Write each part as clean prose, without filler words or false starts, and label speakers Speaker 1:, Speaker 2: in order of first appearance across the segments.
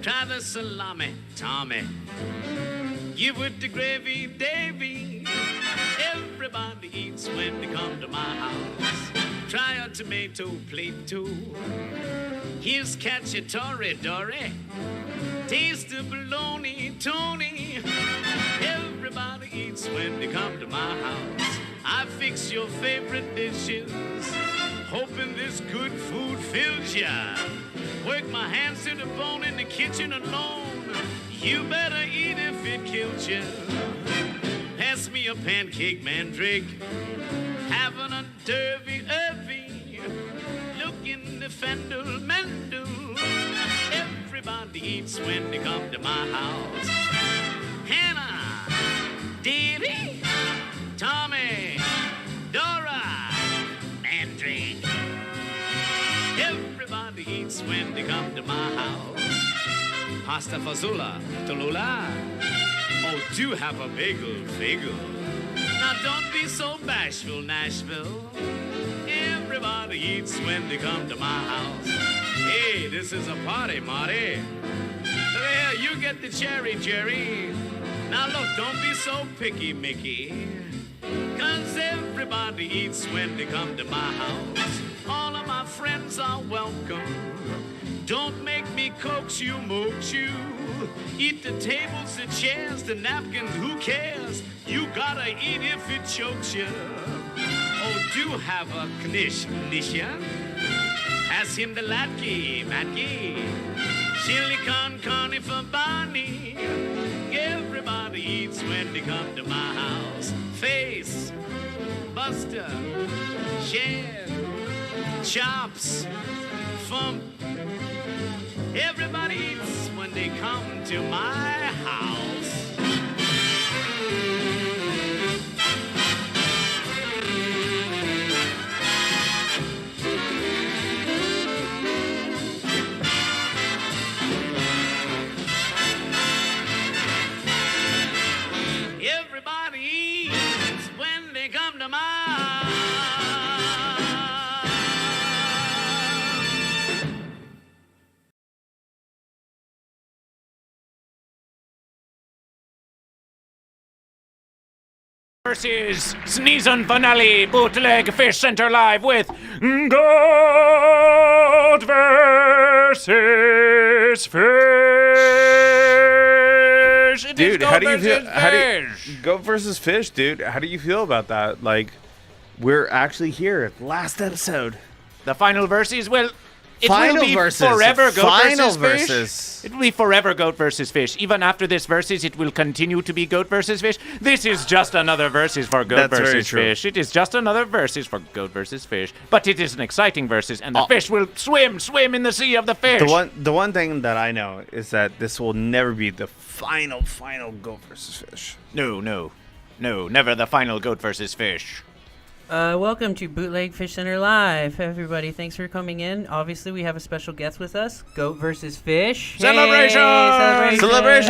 Speaker 1: Try the salami, Tommy. Give it the gravy, Davy. Everybody eats when they come to my house. Try a tomato plate too. Here's cacciatore, Dory. Taste the bologna, Tony. Everybody eats when they come to my house. I fix your favorite dishes, hoping this good food fills ya. Work my hands to the bone in the kitchen alone. You better eat if it kills ya. Pass me a pancake, mandrake. Having a derby-irvy. Look in the fendel, mendel. Everybody eats when they come to my house. Hannah, Davy, Tommy, Dora, Mandrake. Everybody eats when they come to my house. Pasta fazola, Tallulah. Oh, do have a bagel. Now don't be so bashful, Nashville. Everybody eats when they come to my house. Hey, this is a party, Marty. Look here, you get the cherry, Jerry. Now look, don't be so picky, Mickey. 'Cause everybody eats when they come to my house. All of my friends are welcome. Don't make me coax you, moax you. Eat the tables, the chairs, the napkins, who cares? You gotta eat if it chokes you. Oh, do have a knish, Nisha. Pass him the latke, matke. Chili con carne for Barney. Everybody eats when they come to my house. Face, Buster, Shed, Chops, Fump. Everybody eats when they come to my house. Everybody eats when they come to my house.
Speaker 2: Versus season finale, Bootleg Fish Center Live with Goat versus Fish.
Speaker 3: Dude, how do you feel? Goat versus Fish, dude. How do you feel about that? Like, we're actually here, last episode.
Speaker 2: The final versus, well, it
Speaker 3: Final
Speaker 2: will be
Speaker 3: versus.
Speaker 2: forever Goat
Speaker 3: Final
Speaker 2: versus
Speaker 3: versus.
Speaker 2: Fish. It will be forever Goat versus Fish. Even after this versus, it will continue to be Goat versus Fish. This is just another versus for Goat
Speaker 3: That's very
Speaker 2: versus
Speaker 3: true.
Speaker 2: Fish. It is just another versus for Goat versus Fish. But it is an exciting versus, and the fish will swim in the sea of the fish.
Speaker 3: The one thing that I know is that this will never be the final Goat versus Fish.
Speaker 2: No, never the final Goat versus Fish.
Speaker 4: Welcome to Bootleg Fish Center Live, everybody. Thanks for coming in. Obviously, we have a special guest with us, Goat versus Fish.
Speaker 2: Celebration!
Speaker 4: Hey,
Speaker 3: Celebrations!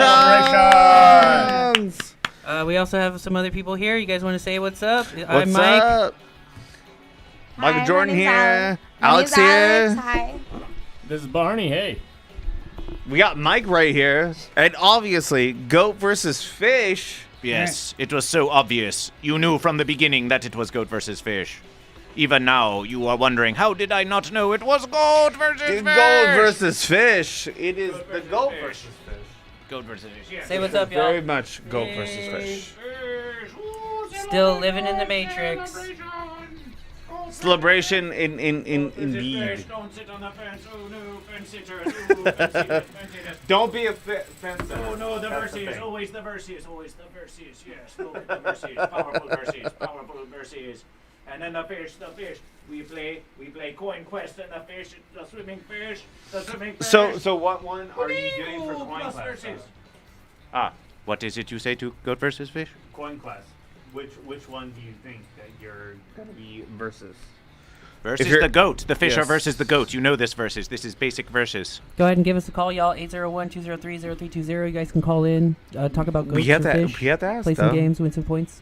Speaker 4: We also have some other people here. You guys want to say what's up? I'm
Speaker 3: What's
Speaker 4: Mike.
Speaker 3: up?
Speaker 5: Hi,
Speaker 3: Michael Jordan
Speaker 5: my name's
Speaker 3: here.
Speaker 5: Alex.
Speaker 3: Alex
Speaker 5: My name's
Speaker 3: here.
Speaker 5: Alex. Hi.
Speaker 6: This is Barney. Hey.
Speaker 3: We got Mike right here. And obviously, Goat versus Fish.
Speaker 2: Yes, it was so obvious. You knew from the beginning that it was Goat versus Fish. Even now, you are wondering, how did I not know it was Goat versus Fish?
Speaker 3: Goat versus Fish. It is the Goat versus Fish.
Speaker 2: Goat versus Fish. Yes.
Speaker 4: Say what's up, y'all.
Speaker 3: Very much Goat versus Fish.
Speaker 4: Still living in the Matrix.
Speaker 3: Celebration indeed.
Speaker 2: Don't sit on the fence. Oh no, fence sitter.
Speaker 3: Don't be a fence.
Speaker 2: Oh no, the verses. Always the verses. Always the verses. Yes, look at the verses. Powerful verses. Powerful verses. And then the fish. We play coin quest and the fish. The swimming fish.
Speaker 3: So what one are you doing for coin
Speaker 2: Plus
Speaker 3: class?
Speaker 2: verses. What is it you say to Goat versus Fish?
Speaker 6: Coin class. Which one do you think that you're
Speaker 3: Gonna be versus.
Speaker 2: Versus
Speaker 3: If you're-
Speaker 2: the goat. The fish are
Speaker 3: Yes.
Speaker 2: versus the goat. You know this versus. This is basic versus.
Speaker 4: Go ahead and give us a call, y'all. 801-203-0320. You guys can call in, talk about goats
Speaker 3: We have
Speaker 4: and
Speaker 3: to.
Speaker 4: fish,
Speaker 3: We have to ask.
Speaker 4: play some
Speaker 3: though.
Speaker 4: games, win some points.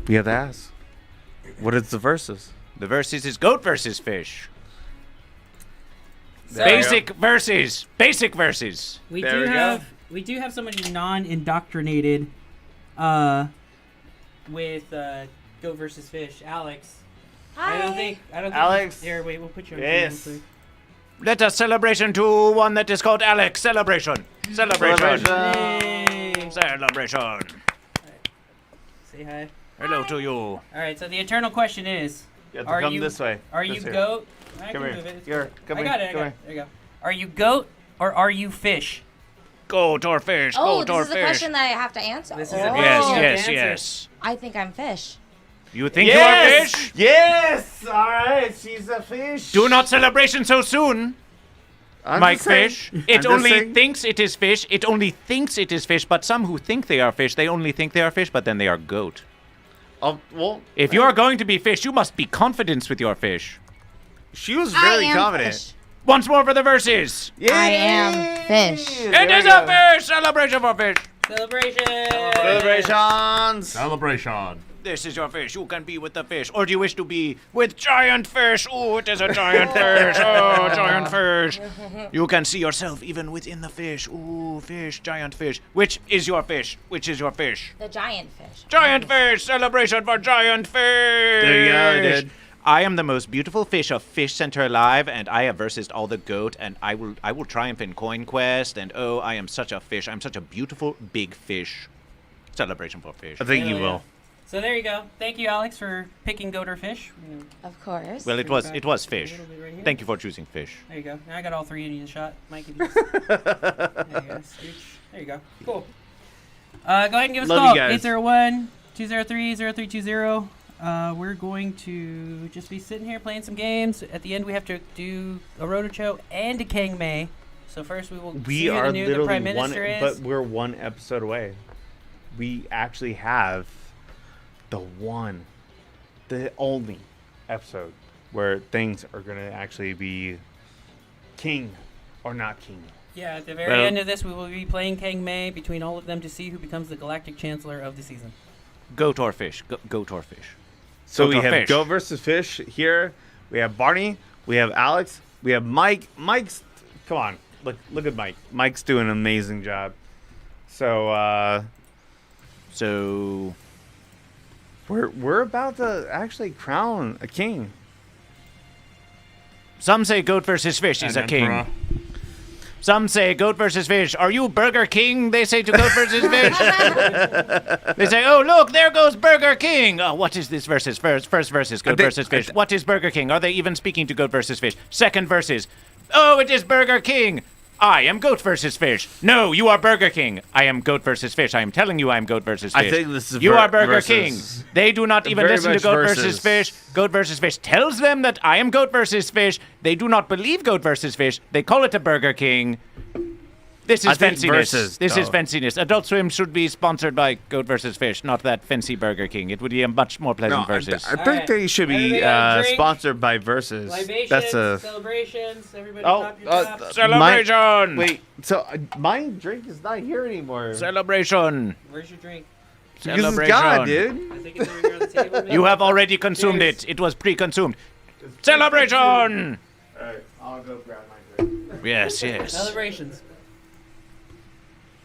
Speaker 3: We have to ask. What is the versus?
Speaker 2: The versus is goat versus fish. Basic verses. Basic verses.
Speaker 4: We
Speaker 3: There
Speaker 4: do
Speaker 3: we go.
Speaker 4: have we do have somebody non-indoctrinated with Goat versus Fish. Alex.
Speaker 5: Hi.
Speaker 4: I don't think
Speaker 3: Alex.
Speaker 4: Here, wait, we'll put you on
Speaker 3: Yes.
Speaker 4: camera real
Speaker 2: Let us celebration to one that is called Alex. Celebration. Celebration.
Speaker 4: quick.
Speaker 2: Celebration.
Speaker 4: Say hi.
Speaker 2: Hello to you.
Speaker 4: All right, so the eternal question is,
Speaker 3: You have to
Speaker 4: Are
Speaker 3: come
Speaker 4: you-
Speaker 3: this way.
Speaker 4: are
Speaker 3: This
Speaker 4: you
Speaker 3: here.
Speaker 4: goat? I
Speaker 3: Come
Speaker 4: can
Speaker 3: here.
Speaker 4: move it. It's
Speaker 3: Here,
Speaker 4: cool.
Speaker 3: come
Speaker 4: I
Speaker 3: here,
Speaker 4: got it.
Speaker 3: come here.
Speaker 4: There you go. Are you goat or are you fish?
Speaker 2: Goat or fish?
Speaker 5: Oh,
Speaker 2: Goat or
Speaker 5: this is a
Speaker 2: fish?
Speaker 5: question that I have to answer.
Speaker 4: This is a
Speaker 5: Oh.
Speaker 4: question
Speaker 2: Yes,
Speaker 4: you have
Speaker 2: yes,
Speaker 4: to answer.
Speaker 2: yes.
Speaker 5: I think I'm fish.
Speaker 2: You think you are
Speaker 3: Yes!
Speaker 2: fish?
Speaker 3: Yes! All right, she's a fish.
Speaker 2: Do not celebration so soon,
Speaker 3: I'm
Speaker 2: Mike
Speaker 3: just saying.
Speaker 2: Fish.
Speaker 3: I'm
Speaker 2: It
Speaker 3: just
Speaker 2: only
Speaker 3: saying.
Speaker 2: thinks it is fish. It only thinks it is fish. But some who think they are fish, they only think they are fish, but then they are goat.
Speaker 3: Well,
Speaker 2: If you are going to be fish, you must be confident with your fish.
Speaker 3: she was
Speaker 5: I
Speaker 3: very
Speaker 5: am
Speaker 3: confident.
Speaker 5: fish.
Speaker 2: Once more for the verses.
Speaker 5: I am fish.
Speaker 2: It is a fish celebration for fish.
Speaker 4: Celebration!
Speaker 3: Celebrations.
Speaker 7: Celebration.
Speaker 2: This is your fish. You can be with the fish. Or do you wish to be with giant fish? Oh, it is a giant fish. Oh, giant fish. You can see yourself even within the fish. Ooh, fish, giant fish. Which is your fish? Which is your fish?
Speaker 5: The giant fish.
Speaker 2: Giant fish! Celebration for giant fish!
Speaker 3: There you go, dude.
Speaker 2: I am the most beautiful fish of Fishcenterlive, and I have versus all the goat, and I will triumph in Coin Quest, and oh, I am such a fish. I'm such a beautiful big fish. Celebration for fish.
Speaker 3: I think
Speaker 4: Hell
Speaker 3: you
Speaker 4: yeah.
Speaker 3: will.
Speaker 4: So there you go. Thank you, Alex, for picking goat or fish.
Speaker 5: Of course.
Speaker 2: Well, it was fish.
Speaker 4: A little bit right here.
Speaker 2: Thank you for choosing fish.
Speaker 4: There you go. Now I got all three in you shot. Mike, if you just... There you go. Scooch. There you go. Cool. Go ahead and give us a
Speaker 3: Love
Speaker 4: call.
Speaker 3: you guys.
Speaker 4: 801-203-0320. We're going to just be sitting here playing some games. At the end, we have to do a Rotocho and a Kang May. So first, we will see
Speaker 3: We
Speaker 4: who
Speaker 3: are
Speaker 4: the new the
Speaker 3: literally
Speaker 4: Prime
Speaker 3: one,
Speaker 4: Minister is.
Speaker 3: but we're one episode away. We actually have the only episode where things are gonna actually be king or not king.
Speaker 4: Yeah, at the very
Speaker 2: Well-
Speaker 4: end of this, we will be playing Kang May between all of them to see who becomes the Galactic Chancellor of the season.
Speaker 2: Goat or fish? Goat or fish?
Speaker 3: So
Speaker 2: Goat
Speaker 3: we
Speaker 2: or
Speaker 3: have
Speaker 2: fish?
Speaker 3: Goat versus Fish here. We have Barney. We have Alex. We have Mike. Mike's. Come on, look at Mike. Mike's doing an amazing job. So
Speaker 2: So
Speaker 3: we're about to actually crown a king.
Speaker 2: some say goat versus fish is a king. Some say goat versus fish. Are you Burger King? They say to goat versus fish. They say, oh, look, there goes Burger King. Oh, what is this versus? First versus goat versus fish. What is Burger King? Are they even speaking to goat versus fish? Second versus. Oh, it is Burger King. I am goat versus fish. No, you are Burger King. I am goat versus fish. I am telling you I am goat versus fish.
Speaker 3: I think this is
Speaker 2: You are Burger
Speaker 3: versus-
Speaker 2: King. They do not even
Speaker 3: very
Speaker 2: listen to
Speaker 3: much
Speaker 2: goat
Speaker 3: versus.
Speaker 2: versus fish. Goat versus fish tells them that I am goat versus fish. They do not believe goat versus fish. They call it a Burger King. This
Speaker 3: I
Speaker 2: is
Speaker 3: think
Speaker 2: fanciness.
Speaker 3: versus,
Speaker 2: This is
Speaker 3: though.
Speaker 2: fanciness. Adult Swim should be sponsored by Goat versus Fish, not that fancy Burger King. It would be a much more pleasant versus.
Speaker 3: I think
Speaker 4: Alright.
Speaker 3: they should be
Speaker 4: Everybody got a drink?
Speaker 3: sponsored by Versus.
Speaker 4: Libations,
Speaker 3: That's a.
Speaker 4: celebrations, everybody
Speaker 3: Oh,
Speaker 4: pop your top.
Speaker 2: Celebration!
Speaker 3: Wait, so my drink is not here anymore.
Speaker 2: Celebration!
Speaker 4: Where's your drink?
Speaker 3: Because it's
Speaker 2: Celebration.
Speaker 3: gone, dude.
Speaker 4: I think it's over here on the table.
Speaker 2: You have already consumed
Speaker 4: Cheers.
Speaker 2: it. It was pre-consumed. Celebration!
Speaker 3: Alright, I'll go grab my drink.
Speaker 2: Yes, yes.
Speaker 4: Celebrations.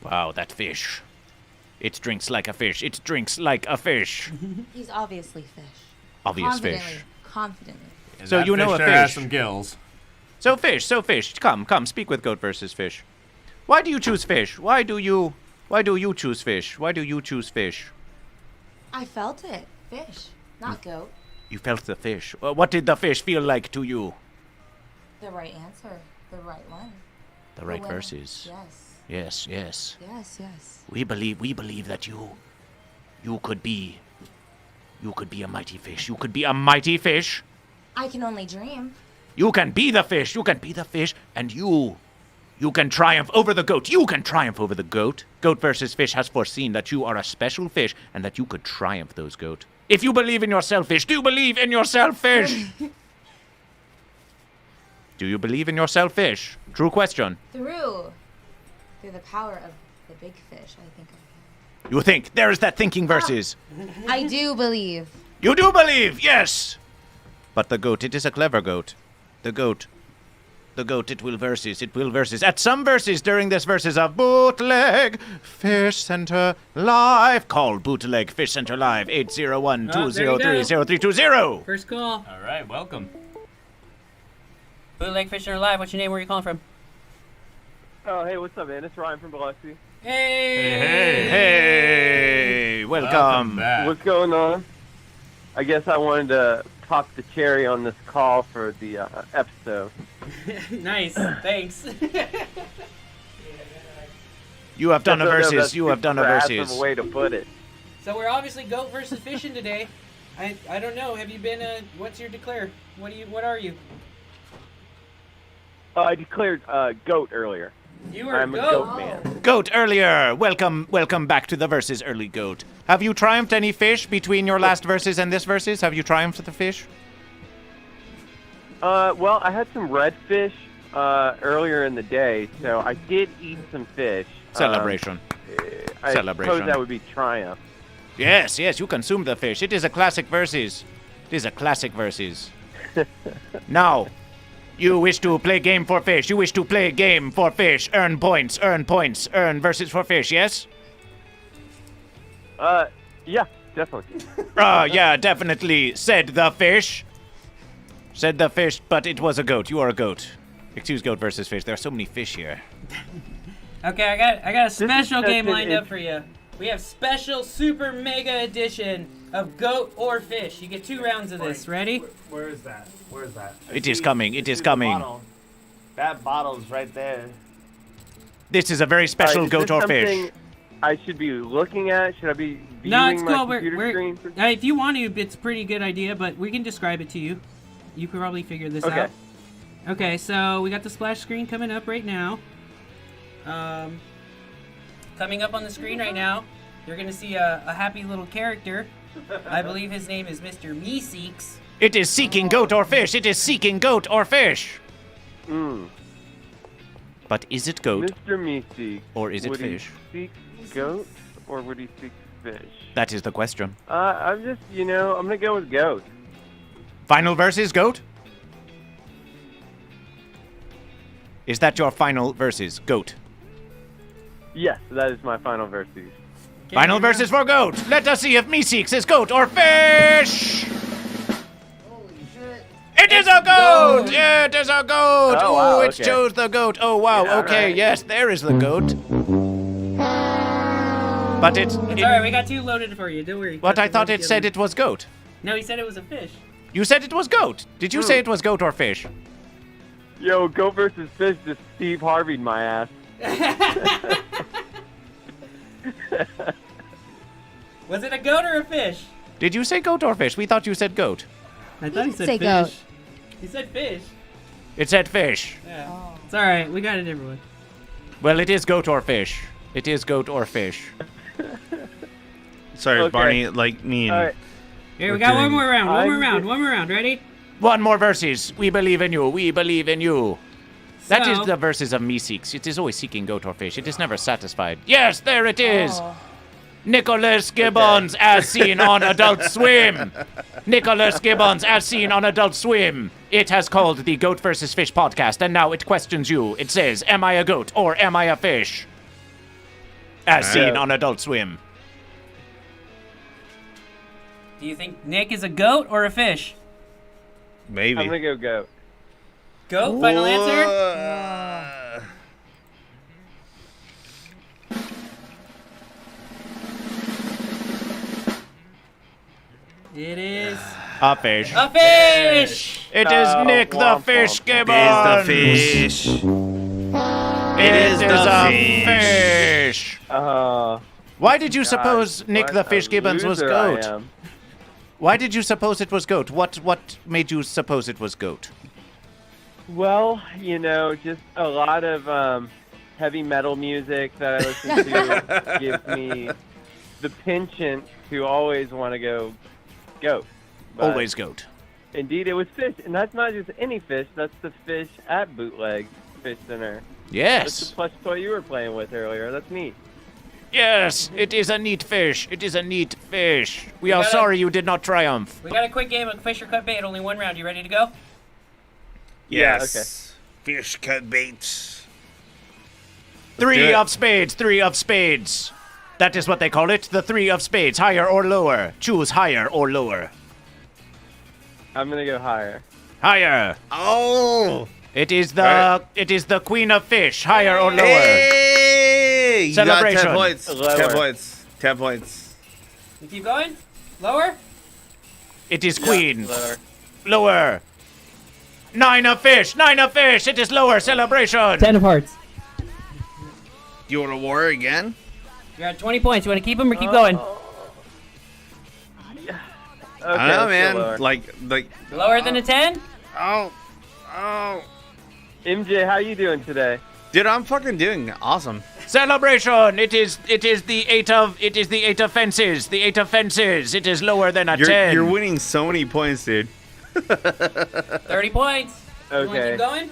Speaker 2: Wow, that fish. It drinks like a fish. It drinks like a fish.
Speaker 5: He's obviously fish.
Speaker 2: Obvious fish.
Speaker 5: Confidently.
Speaker 2: So you know a
Speaker 7: there has
Speaker 2: fish.
Speaker 7: some gills.
Speaker 2: So fish. Come, speak with goat versus fish. Why do you choose fish? Why do you choose fish? Why do you choose fish?
Speaker 5: I felt it. Fish, not goat.
Speaker 2: You felt the fish. What did the fish feel like to you?
Speaker 5: The right answer. The right one.
Speaker 2: The right
Speaker 5: winner.
Speaker 2: verses.
Speaker 5: Yes.
Speaker 2: Yes, yes.
Speaker 5: Yes, yes.
Speaker 2: We believe that you could be a mighty fish. You could be a mighty fish.
Speaker 5: I can only dream.
Speaker 2: You can be the fish. You can be the fish, and you can triumph over the goat. You can triumph over the goat. Goat versus fish has foreseen that you are a special fish and that you could triumph those goat. If you believe in yourself, fish, do you believe in yourself, fish? Do you believe in yourself, fish? True question.
Speaker 5: Through the power of the big fish, I think I can.
Speaker 2: You think there is that thinking versus.
Speaker 5: I do believe.
Speaker 2: You do believe, yes. But the goat, it is a clever goat. The goat
Speaker 7: The goat, it will versus. At some verses during this verses of Bootleg Fish Center Live. Call Bootleg Fish Center Live, 801-203-0320.
Speaker 4: First call.
Speaker 8: All right, welcome.
Speaker 4: Bootleg Fishcenterlive. Live. What's your name? Where are you calling from?
Speaker 9: Oh, hey, what's up, man? It's Ryan from Biloxi.
Speaker 4: Hey.
Speaker 7: Hey, welcome.
Speaker 8: back.
Speaker 9: What's going on? I guess I wanted to pop the cherry on this call for the episode.
Speaker 4: Nice. Thanks.
Speaker 7: You have done a
Speaker 9: That's
Speaker 7: versus. You have done a
Speaker 9: crass
Speaker 7: versus.
Speaker 9: of a way to put it.
Speaker 4: So we're obviously goat versus fishing today. I don't know. Have you been? What's your declare? What are you?
Speaker 9: I declared goat earlier.
Speaker 4: You are
Speaker 9: I'm a goat man.
Speaker 7: Goat earlier. Welcome back to the verses, early goat. Have you triumphed any fish between your last verses and this verses? Have you triumphed the fish?
Speaker 9: Well, I had some redfish earlier in the day, so I did eat some fish.
Speaker 7: Celebration.
Speaker 9: I
Speaker 7: Celebration.
Speaker 9: suppose that would be triumph.
Speaker 7: Yes, you consumed the fish. It is a classic verses. Now, you wish to play game for fish. You wish to play game for fish. Earn points, earn verses for fish, yes?
Speaker 9: Yeah, definitely.
Speaker 7: Yeah, definitely, said the fish. Said the fish, but it was a goat. You are a goat. Excuse goat versus fish. There are so many fish here.
Speaker 4: Okay, I got a special
Speaker 9: This is
Speaker 4: game
Speaker 9: such an
Speaker 4: lined up for you. We have special super mega edition of goat or fish. You get 2 rounds of this. Ready?
Speaker 6: Where is that?
Speaker 7: It is coming. It is coming.
Speaker 3: That bottle's right there.
Speaker 7: This is a very special
Speaker 9: Is
Speaker 7: goat
Speaker 9: this
Speaker 7: or fish.
Speaker 9: something I should be looking at? Should I be viewing
Speaker 4: No, it's
Speaker 9: my
Speaker 4: cool.
Speaker 9: computer screen?
Speaker 4: If you want to, it's a pretty good idea, but we can describe it to you. You can probably figure this out. Okay, so we got the splash screen coming up right now. Coming up on the screen right now, you're going to see a happy little character. I believe his name is Mr. Meeseeks.
Speaker 7: It is seeking goat or fish. It is seeking goat or fish. But is it goat
Speaker 9: Mr. Meeseeks.
Speaker 7: or is it
Speaker 9: Would
Speaker 7: fish?
Speaker 9: he seek goat or would he seek fish?
Speaker 7: That is the question.
Speaker 9: I'm just, I'm gonna go with goat.
Speaker 7: Final verses, goat? Is that your final verses, goat?
Speaker 9: Yes, that is my final verses.
Speaker 7: Final verses for goat. Let us see if Meeseeks is goat or fish.
Speaker 5: Holy shit.
Speaker 7: It is a goat. Yeah, it is a goat.
Speaker 9: Oh, wow,
Speaker 7: it
Speaker 9: okay.
Speaker 7: chose the goat. Oh wow.
Speaker 9: Yeah,
Speaker 7: Okay,
Speaker 9: right.
Speaker 7: yes, there is the goat. But
Speaker 4: It's alright, we got 2 loaded for you. Don't worry.
Speaker 7: But I thought it said it was goat.
Speaker 4: No, he said it was a fish.
Speaker 7: You said it was goat. Did you say it was goat or fish?
Speaker 9: Yo, goat versus fish just Steve Harvey'd my ass.
Speaker 4: Was it a goat or a fish?
Speaker 7: Did you say goat or fish? We thought you said goat.
Speaker 4: I thought he said
Speaker 5: say
Speaker 4: fish.
Speaker 5: goat.
Speaker 4: He said fish.
Speaker 7: It said fish.
Speaker 4: Yeah.
Speaker 5: Oh.
Speaker 4: It's alright, we got it, everyone.
Speaker 7: Well, it is goat or fish. It is goat or fish.
Speaker 3: Sorry,
Speaker 9: Okay.
Speaker 3: Barney, like me and...
Speaker 9: All right.
Speaker 4: Here, we
Speaker 3: We're
Speaker 4: got one
Speaker 3: doing-
Speaker 4: more round.
Speaker 9: I'm
Speaker 4: One more round. Ready?
Speaker 7: One more verses. We believe in you. We believe in you. That is
Speaker 4: So-
Speaker 7: the verses of Meeseeks. It is always seeking goat or fish. It is never satisfied. Yes, there it is.
Speaker 5: Oh.
Speaker 7: Nicholas Gibbons as seen on Adult Swim. Nicholas Gibbons as seen on Adult Swim. It has called the Goat versus Fish podcast, and now it questions you. It says, am I a goat or am I a fish? As seen on Adult Swim.
Speaker 4: Do you think Nick is a goat or a fish?
Speaker 3: Maybe.
Speaker 9: I'm gonna go goat.
Speaker 4: Goat? Final answer? It is
Speaker 7: A fish.
Speaker 4: a fish!
Speaker 7: It is Nick the
Speaker 9: womp
Speaker 7: Fish
Speaker 9: womp.
Speaker 7: Gibbons.
Speaker 3: It is the fish.
Speaker 7: It
Speaker 3: is
Speaker 7: is
Speaker 3: the
Speaker 7: a
Speaker 3: fish.
Speaker 7: fish.
Speaker 9: Uh,
Speaker 7: Why did you suppose Nick
Speaker 9: what
Speaker 7: the
Speaker 9: a
Speaker 7: Fish Gibbons was
Speaker 9: loser I
Speaker 7: goat?
Speaker 9: am.
Speaker 7: Why did you suppose it was goat? What made you suppose it was goat?
Speaker 9: Well, just a lot of heavy metal music that I listen to gives me the penchant to always want to go goat. But
Speaker 7: Always goat.
Speaker 9: Indeed, it was fish, and that's not just any fish. That's the fish at Bootleg Fish Center. That's the
Speaker 7: Yes.
Speaker 9: plush toy you were playing with earlier. That's neat.
Speaker 7: Yes, it is a neat fish. It is a neat fish. We are
Speaker 4: gotta-
Speaker 7: sorry you did not triumph.
Speaker 4: We got a quick game of fish or cut bait, only 1 round. You ready to go?
Speaker 3: Yes. Fish cut baits.
Speaker 7: Three of spades. That is what they call it. The 3 of spades. Higher or lower. Choose higher or lower.
Speaker 9: I'm gonna go higher.
Speaker 7: Higher.
Speaker 3: Oh!
Speaker 7: It is the queen of fish. Higher or lower.
Speaker 3: Hey! You got
Speaker 7: Celebration.
Speaker 3: 10 points.
Speaker 9: Lower.
Speaker 3: 10 points. 10 points.
Speaker 4: You keep going. Lower.
Speaker 7: It is queen.
Speaker 9: Lower.
Speaker 7: Lower. 9 of fish. 9 of fish. It is lower. Celebration.
Speaker 4: 10 of hearts.
Speaker 3: You want to war again?
Speaker 4: You're at 20 points. You want to keep them or keep going?
Speaker 9: Okay,
Speaker 3: I don't know,
Speaker 9: let's go
Speaker 3: man.
Speaker 9: lower.
Speaker 3: Like.
Speaker 4: Lower than a 10?
Speaker 3: Oh.
Speaker 9: MJ, how you doing today?
Speaker 3: Dude, I'm fucking doing awesome.
Speaker 7: Celebration. It is the 8 of fences. The 8 of fences. It is lower than a 10.
Speaker 3: You're winning so many points, dude.
Speaker 4: 30 points. You want to
Speaker 9: Okay.
Speaker 4: keep going?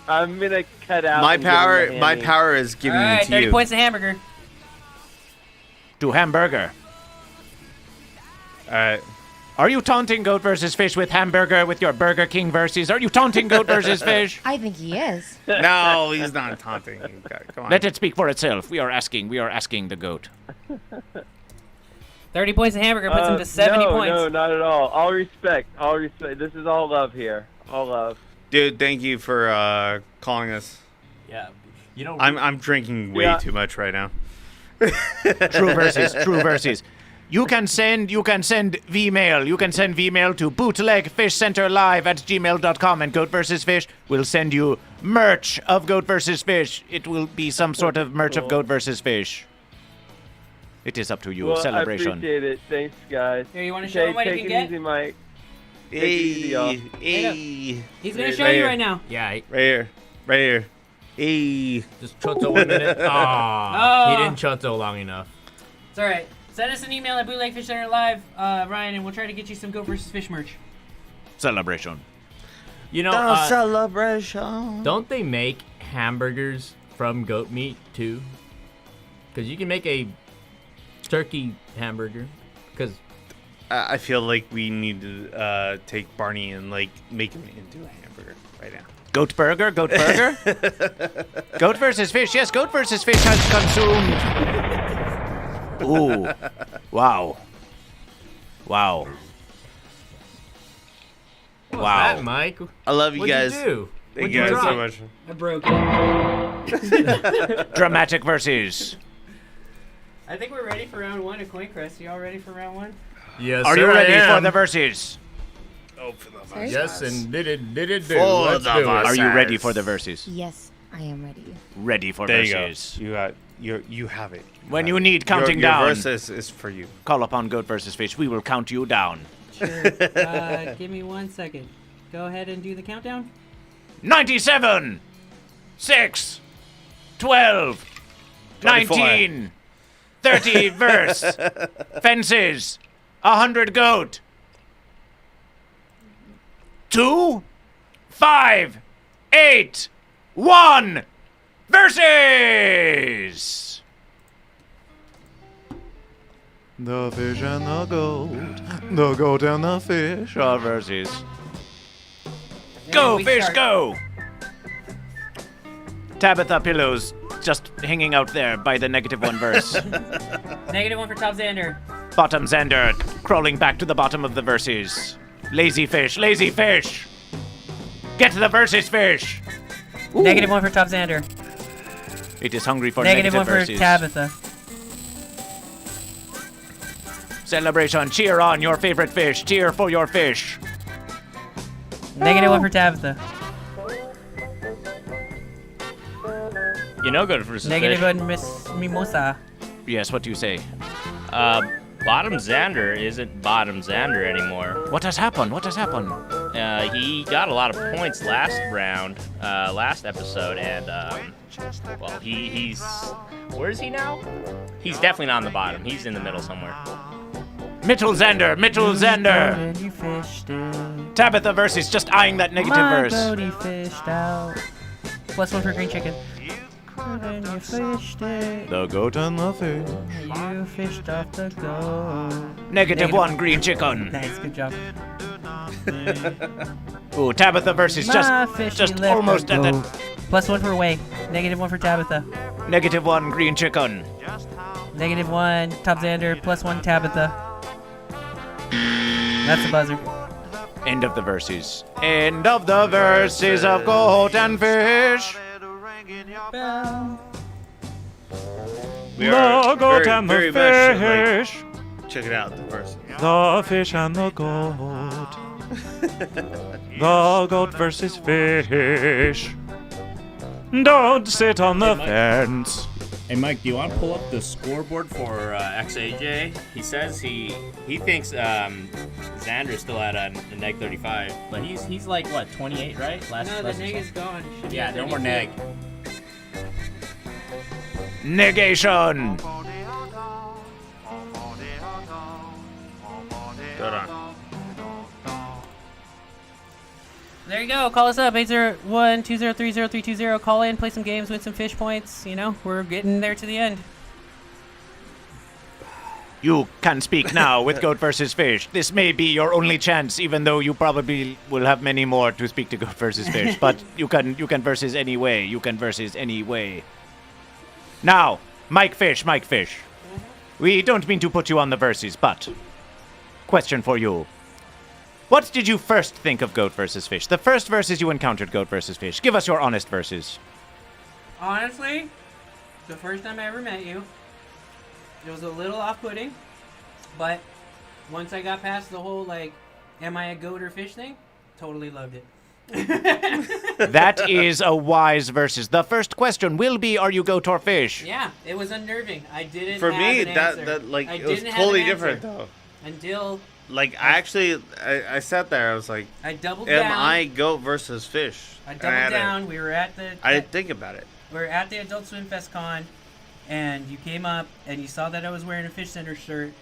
Speaker 9: I'm gonna cut out.
Speaker 3: My
Speaker 9: and give him a
Speaker 3: power
Speaker 9: hammy.
Speaker 3: is giving
Speaker 4: All right,
Speaker 3: it to
Speaker 4: 30
Speaker 3: you.
Speaker 4: points to hamburger.
Speaker 7: To hamburger.
Speaker 3: All right.
Speaker 7: Are you taunting goat versus fish with hamburger with your Burger King versus? Are you taunting goat versus fish?
Speaker 5: I think he is.
Speaker 3: No, he's not taunting. Come on.
Speaker 7: Let it speak for itself. We are asking the goat.
Speaker 4: 30 points to hamburger puts him to 70
Speaker 9: no,
Speaker 4: points.
Speaker 9: No, not at all. All respect. All respect. This is all love here. All love.
Speaker 3: Dude, thank you for calling us.
Speaker 6: Yeah. You know,
Speaker 3: I'm drinking way too much right now.
Speaker 7: True verses. You can send V-mail. You can send V-mail to bootlegfishcenterlive@gmail.com, and Goat vs. Fish will send you merch of Goat vs. Fish. It will be some sort of merch of Goat vs. Fish. It is up to you.
Speaker 9: Well,
Speaker 7: Celebration.
Speaker 9: I appreciate it. Thanks, guys.
Speaker 4: Here, you want to show him what he
Speaker 9: Take
Speaker 4: can
Speaker 9: it
Speaker 4: get?
Speaker 9: easy, Mike.
Speaker 3: Hey,
Speaker 9: Take it easy, y'all.
Speaker 3: hey.
Speaker 4: He's going to
Speaker 3: Right
Speaker 4: show you
Speaker 3: here.
Speaker 4: right now.
Speaker 6: yeah,
Speaker 3: Right here. Right here. Hey.
Speaker 6: just chunto 1 minute.
Speaker 4: Oh.
Speaker 6: He didn't chunto long enough.
Speaker 4: It's all right. Send us an email at bootlegfishcenterlive, Ryan, and we'll try to get you some Goat vs. Fish merch.
Speaker 7: Celebration.
Speaker 6: You know,
Speaker 3: Celebration.
Speaker 6: don't they make hamburgers from goat meat too? Because you can make a turkey hamburger. Because
Speaker 3: I feel like we need to take Barney and like make him into a hamburger right now.
Speaker 7: Goat burger? Goat burger? Goat versus fish. Yes, goat versus fish has consumed. Ooh. Wow. Wow.
Speaker 6: what's
Speaker 7: Wow.
Speaker 6: that, Mike?
Speaker 3: I love you
Speaker 6: What'd
Speaker 3: guys.
Speaker 6: you do?
Speaker 3: Thank
Speaker 6: What'd
Speaker 3: you guys
Speaker 6: drop?
Speaker 3: so much.
Speaker 4: I broke it.
Speaker 7: Dramatic versus.
Speaker 4: I think we're ready for round 1 of Coin Quest. You all ready for round 1?
Speaker 6: Yes,
Speaker 7: Are
Speaker 6: sir,
Speaker 7: you ready
Speaker 6: I
Speaker 7: for
Speaker 6: am.
Speaker 7: the verses?
Speaker 3: Oh, for the
Speaker 5: Sorry?
Speaker 6: Yes, and did it do.
Speaker 3: For
Speaker 6: Let's
Speaker 3: the
Speaker 6: do it.
Speaker 3: verse.
Speaker 7: Are you ready
Speaker 3: Verses.
Speaker 7: for the verses?
Speaker 5: Yes, I am ready.
Speaker 7: Ready for
Speaker 3: There you go.
Speaker 7: verses.
Speaker 3: You have it.
Speaker 7: When
Speaker 3: have
Speaker 7: you
Speaker 3: it.
Speaker 7: need counting
Speaker 3: your
Speaker 7: down.
Speaker 3: verses is for you.
Speaker 7: Call upon goat versus fish. We will count you down.
Speaker 4: Sure. Give me 1 second. Go ahead and do the countdown.
Speaker 7: 97, 6, 12,
Speaker 3: 24.
Speaker 7: 19, 30 verse, fences, 100 goat, 2, 5, 8, 1, verses! The fish and the goat and the fish are verses. Go,
Speaker 4: we
Speaker 7: fish,
Speaker 4: start.
Speaker 7: go! Tabitha Pillows just hanging out there by the -1 verse.
Speaker 4: -1 for Top Xander.
Speaker 7: Bottom Xander crawling back to the bottom of the verses. Lazy fish, lazy fish! Get to the verses, fish!
Speaker 4: -1 for Top Xander.
Speaker 7: It is hungry for
Speaker 4: -1
Speaker 7: negative
Speaker 4: for
Speaker 7: verses.
Speaker 4: Tabitha.
Speaker 7: Celebration, cheer on your favorite fish. Cheer for your fish.
Speaker 4: -1 for Tabitha.
Speaker 8: You know, good versus
Speaker 4: -1 Miss Mimosa.
Speaker 7: Yes, what do you say?
Speaker 8: Bottom Xander isn't Bottom Xander anymore.
Speaker 7: What has happened? What has happened?
Speaker 8: He got a lot of points last round, last episode, and well, he's where is he now? He's definitely not on the bottom. He's in the middle somewhere.
Speaker 7: Mitchell Xander, Mitchell Xander.
Speaker 4: You fished it.
Speaker 7: Tabitha versus just eyeing that negative
Speaker 4: My
Speaker 7: verse.
Speaker 4: goatie fished out. +1 for green chicken. Then you fished it.
Speaker 7: The goat and the fish.
Speaker 4: You fished off the goat.
Speaker 7: -1 green chicken.
Speaker 4: Nice, good job.
Speaker 7: Ooh, Tabitha versus
Speaker 4: My fishy
Speaker 7: just
Speaker 4: little
Speaker 7: almost at
Speaker 4: goat.
Speaker 7: the
Speaker 4: +1 for Way. -1 for Tabitha.
Speaker 7: -1 green chicken.
Speaker 4: -1 Top Xander. +1 Tabitha. That's the buzzer.
Speaker 7: End of the verses. End of the verses of goat and fish.
Speaker 3: We are
Speaker 7: goat
Speaker 3: very,
Speaker 7: and the
Speaker 3: very much,
Speaker 7: fish.
Speaker 3: like, check it out, the verse.
Speaker 7: The fish and the goat. The goat versus fish. Don't sit on the fence.
Speaker 8: Hey Mike, do you want to pull up the scoreboard for XAJ? He says he thinks Xander's still at a neg 35, but he's like what 28, right?
Speaker 4: No, the neg is gone. Should be
Speaker 8: Yeah,
Speaker 4: at
Speaker 8: no more
Speaker 4: 32.
Speaker 8: neg.
Speaker 7: Negation.
Speaker 3: Hold on.
Speaker 4: There you go. Call us up, 801-203-0320. Call in, play some games, win some fish points. You know, we're getting there to the end.
Speaker 7: You can speak now with goat versus fish. This may be your only chance, even though you probably will have many more to speak to goat versus fish. But you can versus any way. You can versus any way. Now, Mike Fish. We don't mean to put you on the verses, but question for you. What did you first think of goat versus fish? The first verses you encountered goat versus fish. Give us your honest verses.
Speaker 4: Honestly, the first time I ever met you, it was a little off-putting, but once I got past the whole, like, am I a goat or fish thing, totally loved it.
Speaker 7: That is a wise versus. The first question will be, are you goat or fish?
Speaker 4: Yeah, it was unnerving. I didn't
Speaker 3: For
Speaker 4: have
Speaker 3: me,
Speaker 4: an answer.
Speaker 3: that like
Speaker 4: I
Speaker 3: it was
Speaker 4: didn't have
Speaker 3: totally
Speaker 4: an
Speaker 3: different
Speaker 4: answer
Speaker 3: though.
Speaker 4: Until
Speaker 3: Like I sat there. I was like,
Speaker 4: I doubled
Speaker 3: am
Speaker 4: down.
Speaker 3: I goat versus fish?
Speaker 4: I
Speaker 3: And
Speaker 4: doubled
Speaker 3: had
Speaker 4: down. We were at the.
Speaker 3: I didn't think about it.
Speaker 4: We were at the Adult Swim Fest Con, and you came up and you saw that I was wearing a Fish Center shirt,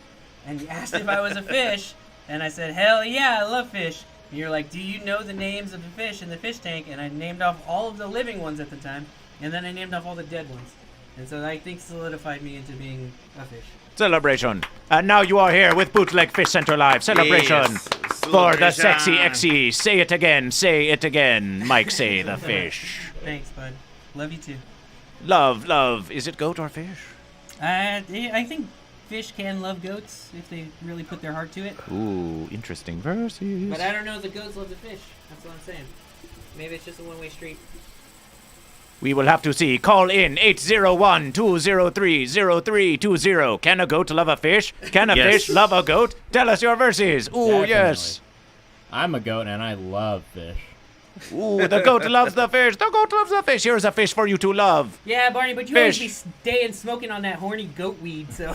Speaker 4: and you asked if I was a fish, and I said, hell yeah, I love fish. And you're like, do you know the names of the fish in the fish tank? And I named off all of the living ones at the time, and then I named off all the dead ones. And so that, I think, solidified me into being a fish.
Speaker 7: Celebration. And now you are here with Bootleg Fishcenterlive. Celebration.
Speaker 3: Yes.
Speaker 7: For the sexy
Speaker 3: Celebration.
Speaker 7: XE. Say it again. Say it again. Mike, say the fish.
Speaker 4: Thanks, bud. Love you too.
Speaker 7: Love. Is it goat or fish?
Speaker 4: I think fish can love goats if they really put their heart to it.
Speaker 7: Ooh, interesting verses.
Speaker 4: But I don't know if the goats love the fish. That's what I'm saying. Maybe it's just a one-way street.
Speaker 7: We will have to see. Call in 801-203-0320. Can a goat love a fish? Can a
Speaker 3: Yes.
Speaker 7: fish love a goat? Tell us your verses. Ooh, yes.
Speaker 8: I'm a goat and I love fish.
Speaker 7: Ooh, the goat loves the fish. The goat loves the fish. Here's a fish for you to love.
Speaker 4: Yeah, Barney, but you
Speaker 7: Fish.
Speaker 4: always be staying smoking on that horny goat weed, so.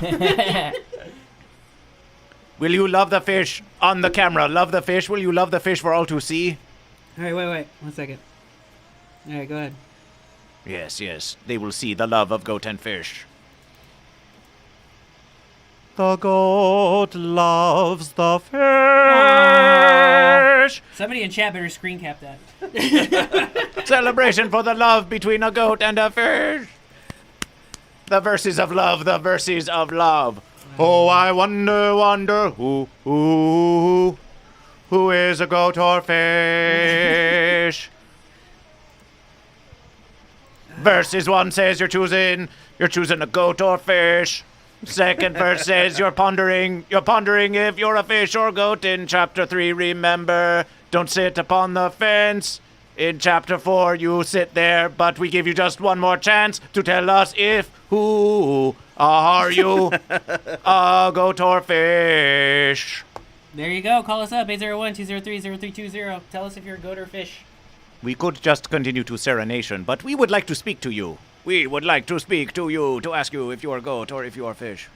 Speaker 7: Will you love the fish on the camera? Love the fish. Will you love the fish for all to see?
Speaker 4: All right, wait. 1 second. All right, go ahead.
Speaker 7: Yes. They will see the love of goat and fish. The goat loves the fish.
Speaker 4: Somebody in chat better screen cap that.
Speaker 7: Celebration for the love between a goat and a fish. The verses of love, the verses of love. Oh, I wonder who is a goat or fish? Verses 1 says you're choosing a goat or fish. Second verse says you're pondering if you're a fish or goat. In chapter 3, remember, don't sit upon the fence. In chapter 4, you sit there, but we give you just one more chance to tell us who are you, a goat or fish?
Speaker 4: There you go. Call us up, 801-203-0320. Tell us if you're a goat or fish.
Speaker 7: We could just continue to serenation, but we would like to speak to you. We would like to speak to you to ask you if you're a goat or if you're a fish.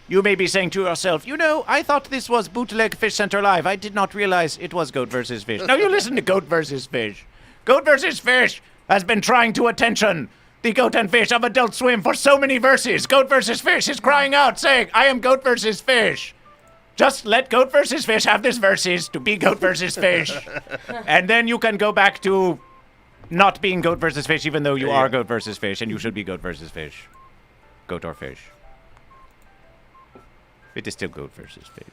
Speaker 7: You may be saying to yourself, I thought this was Bootleg Fishcenterlive. I did not realize it was goat versus fish. Now you listen to goat versus fish. Goat versus fish has been trying to attention the goat and fish of Adult Swim for so many verses. Goat versus fish is crying out, saying, I am goat versus fish. Just let goat versus fish have this verses to be goat versus fish. And then you can go back to not being goat versus fish, even though you are goat versus fish, and you should be goat versus fish. Goat or fish. It is still goat versus fish.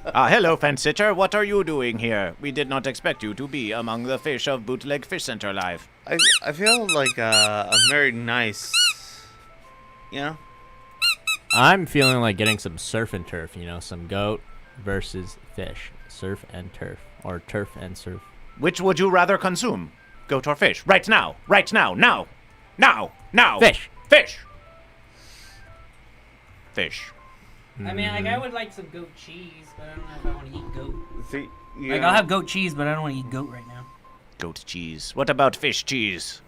Speaker 7: Hello, fence sitter. What are you doing here? We did not expect you to be among the fish of Bootleg Fish Center Live.
Speaker 3: I feel like I'm very nice. You know?
Speaker 6: I'm feeling like getting some surf and turf, some goat versus fish. Surf and turf. Or turf and surf.
Speaker 7: Which would you rather consume? Goat or fish? Right now. Right now. Now. Now. Now.
Speaker 6: Fish.
Speaker 7: Fish. Fish.
Speaker 4: I mean, like, I would like some goat cheese, but I don't know if I want to eat goat.
Speaker 3: See,
Speaker 4: Like, I'll have goat cheese, but I don't want to eat goat right now.
Speaker 7: Goat cheese. What about fish cheese?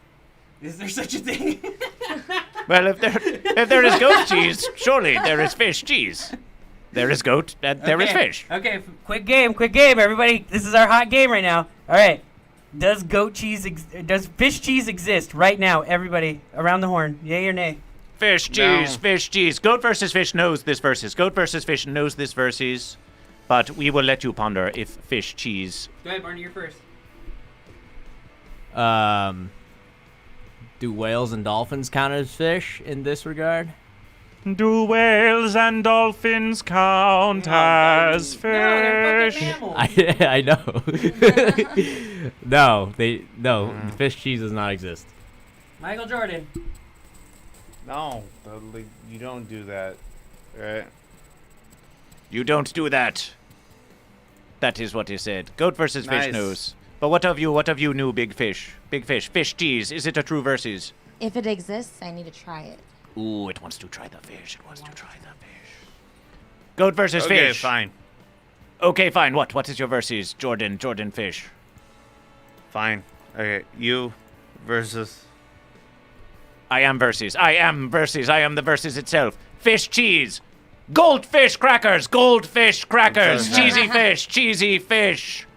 Speaker 4: Is there such a thing?
Speaker 7: Well, if there is goat cheese, surely there is fish cheese. There is goat and there is fish.
Speaker 4: Okay, quick game, everybody. This is our hot game right now. All right. Does fish cheese exist right now, everybody, around the horn? Yay or nay?
Speaker 7: Fish cheese, fish cheese. Goat versus fish knows this versus. Goat versus fish knows this versus. But we will let you ponder if fish cheese.
Speaker 4: Go ahead, Barney, you're first.
Speaker 6: Do whales and dolphins count as fish in this regard?
Speaker 7: Do whales and dolphins count as
Speaker 4: No, they're
Speaker 7: fish?
Speaker 4: fucking mammals.
Speaker 6: I know. No, fish cheese does not exist.
Speaker 4: Michael Jordan.
Speaker 3: No, you don't do that, right?
Speaker 7: You don't do that. That is what he said. Goat versus fish
Speaker 3: Nice.
Speaker 7: knows. But what of you, new big fish? Big fish, fish cheese. Is it a true versus?
Speaker 5: If it exists, I need to try it.
Speaker 7: Ooh, it wants to try the fish. It wants to try the fish. Goat versus
Speaker 3: Okay,
Speaker 7: fish.
Speaker 3: fine.
Speaker 7: Okay, fine. What is your versus? Jordan fish.
Speaker 3: Fine. Okay, you versus...
Speaker 7: I am versus. I am the versus itself. Fish cheese. Goldfish crackers. Goldfish crackers. Cheesy fish.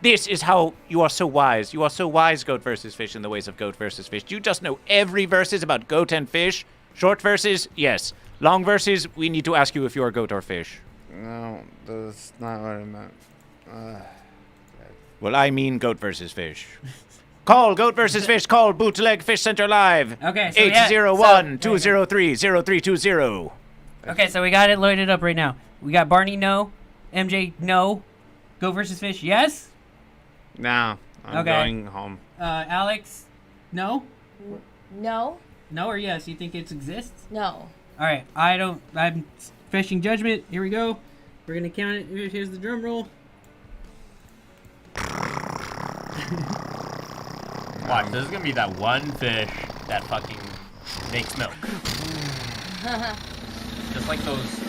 Speaker 7: This is how you are so wise. You are so wise, goat versus fish, in the ways of goat versus fish. Do you just know every verses about goat and fish? Short verses, yes. Long verses, we need to ask you if you are goat or fish.
Speaker 3: No, that's not what I meant.
Speaker 7: Well, I mean goat versus fish. Call goat versus fish. Call Bootleg Fish Center Live.
Speaker 4: Okay, so
Speaker 7: 801-203-0320.
Speaker 4: Okay, so we got it loaded up right now. We got Barney, no. MJ, no. Goat versus fish, yes.
Speaker 3: No, I'm going home.
Speaker 4: Alex, no.
Speaker 5: No?
Speaker 4: No or yes? You think it exists?
Speaker 5: No.
Speaker 4: All right, I'm fishing judgment. Here we go. We're gonna count it. Here's the drum roll.
Speaker 6: Watch, there's gonna be that one fish that fucking makes milk. Just like those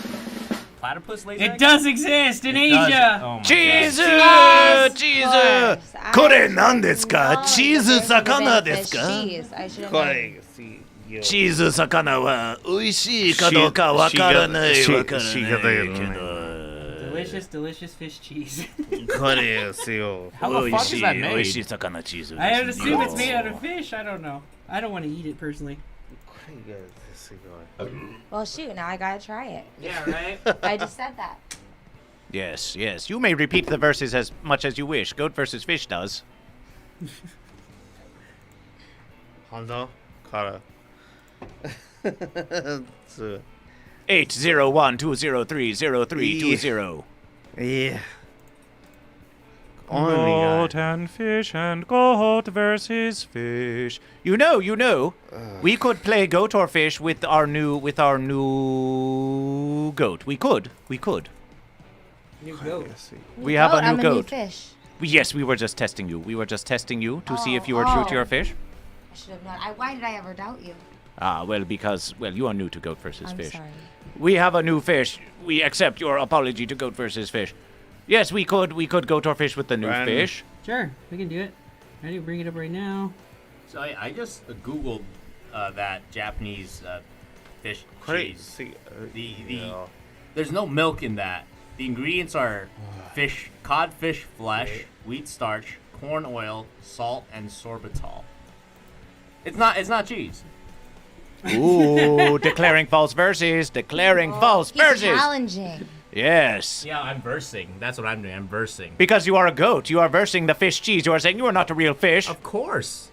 Speaker 6: platypus laser
Speaker 4: It
Speaker 6: eggs?
Speaker 4: does exist in
Speaker 6: It does.
Speaker 4: Asia.
Speaker 6: Oh my
Speaker 7: Cheese!
Speaker 6: God.
Speaker 7: Cheese!
Speaker 5: I
Speaker 7: Kore nan desu ka?
Speaker 5: No,
Speaker 7: Cheese
Speaker 5: there's
Speaker 7: sakana
Speaker 5: been
Speaker 7: desu
Speaker 5: fish
Speaker 7: ka?
Speaker 5: cheese. I should have known.
Speaker 7: Cheese sakana wa oishii ka do ka wakaranai.
Speaker 4: Delicious fish cheese.
Speaker 6: How the fuck is that made?
Speaker 7: Oishii sakana cheese.
Speaker 4: I would assume it's made out of fish. I don't know. I don't want to eat it personally.
Speaker 5: Well, shoot, now I gotta try it.
Speaker 4: Yeah, right?
Speaker 5: I just said that.
Speaker 7: Yes. You may repeat the verses as much as you wish. Goat versus fish does.
Speaker 3: Hondo, Kara.
Speaker 7: 801-203-0320.
Speaker 3: Yeah.
Speaker 7: Goat and goat versus fish. You know. We could play goat or fish with our new goat. We could.
Speaker 4: New goat.
Speaker 7: We have a new
Speaker 5: I'm
Speaker 7: goat.
Speaker 5: A new fish.
Speaker 7: Yes, we were just testing you. To see if you were true to your fish.
Speaker 5: I should have known. Why did I ever doubt you?
Speaker 7: Because you are new to goat versus
Speaker 5: I'm
Speaker 7: fish.
Speaker 5: sorry.
Speaker 7: We have a new fish. We accept your apology to goat versus fish. Yes, we could goat or fish with the new fish.
Speaker 4: Sure, we can do it. I need to bring it up right now.
Speaker 6: So I just Googled that Japanese fish cheese. There's no milk in that. The ingredients are fish, codfish flesh, wheat starch, corn oil, salt, and sorbitol. It's not cheese.
Speaker 7: Ooh, declaring false verses. False verses.
Speaker 5: Challenging.
Speaker 7: Yes.
Speaker 6: Yeah, I'm versing. That's what I'm doing. I'm versing.
Speaker 7: Because you are a goat. You are versing the fish cheese. You are saying you are not a real fish.
Speaker 6: Of course.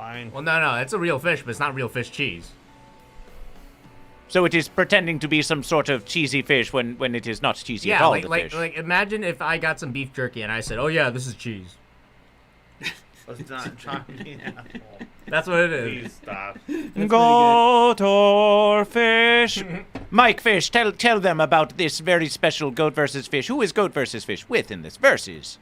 Speaker 3: fine.
Speaker 6: Well, no, it's a real fish, but it's not real fish cheese.
Speaker 7: So it is pretending to be some sort of cheesy fish when it is not cheesy at all.
Speaker 6: Like imagine if I got some beef jerky and I said, "Oh yeah, this is cheese."
Speaker 3: Let's not try to be an asshole.
Speaker 6: That's what it is.
Speaker 3: Please stop.
Speaker 7: Goat or fish? Mike Fish, tell them about this very special goat versus fish. Who is goat versus fish with in this versus?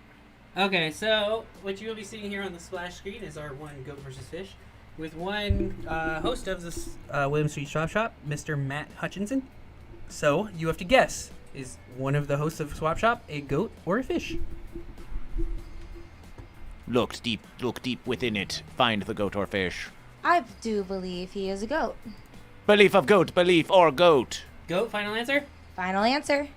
Speaker 4: Okay, so what you'll be seeing here on the splash screen is our one goat versus fish, with one host of this William Street Swap Shop, Mr. Matt Hutchinson. So you have to guess: is one of the hosts of Swap Shop a goat or a fish?
Speaker 7: Look deep within it. Find the goat or fish.
Speaker 5: I do believe he is a goat.
Speaker 7: Belief of goat, belief or goat.
Speaker 4: Goat, final answer?
Speaker 5: Final answer.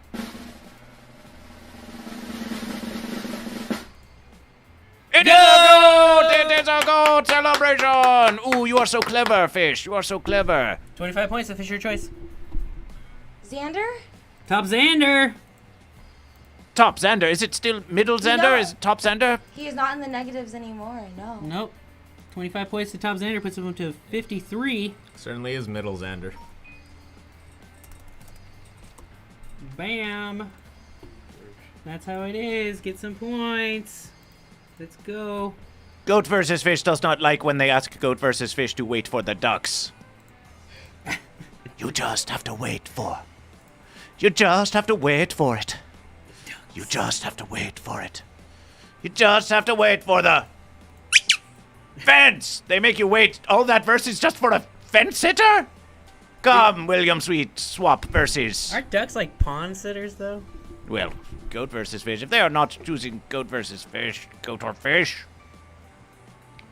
Speaker 7: It is a goat! It is a goat celebration! Ooh, you are so clever, fish. You are so clever.
Speaker 4: 25 points, the fish your choice.
Speaker 5: Xander?
Speaker 4: Top Xander!
Speaker 7: Top Xander. Is it still middle Xander?
Speaker 5: No.
Speaker 7: Is it top Xander?
Speaker 5: He is not in the negatives anymore, no.
Speaker 4: Nope. 25 points to Top Xander puts him up to 53.
Speaker 6: Certainly is middle Xander.
Speaker 4: Bam! That's how it is. Get some points. Let's go.
Speaker 7: Goat versus fish does not like when they ask goat versus fish to wait for the ducks. You just have to wait for. You just have to wait for it. You just have to wait for it. You just have to wait for the fence. They make you wait all that versus just for a fence sitter? Come, William Sweet, swap versus.
Speaker 4: Aren't ducks like pond sitters, though?
Speaker 7: Well, goat versus fish. If they are not choosing goat versus fish, goat or fish.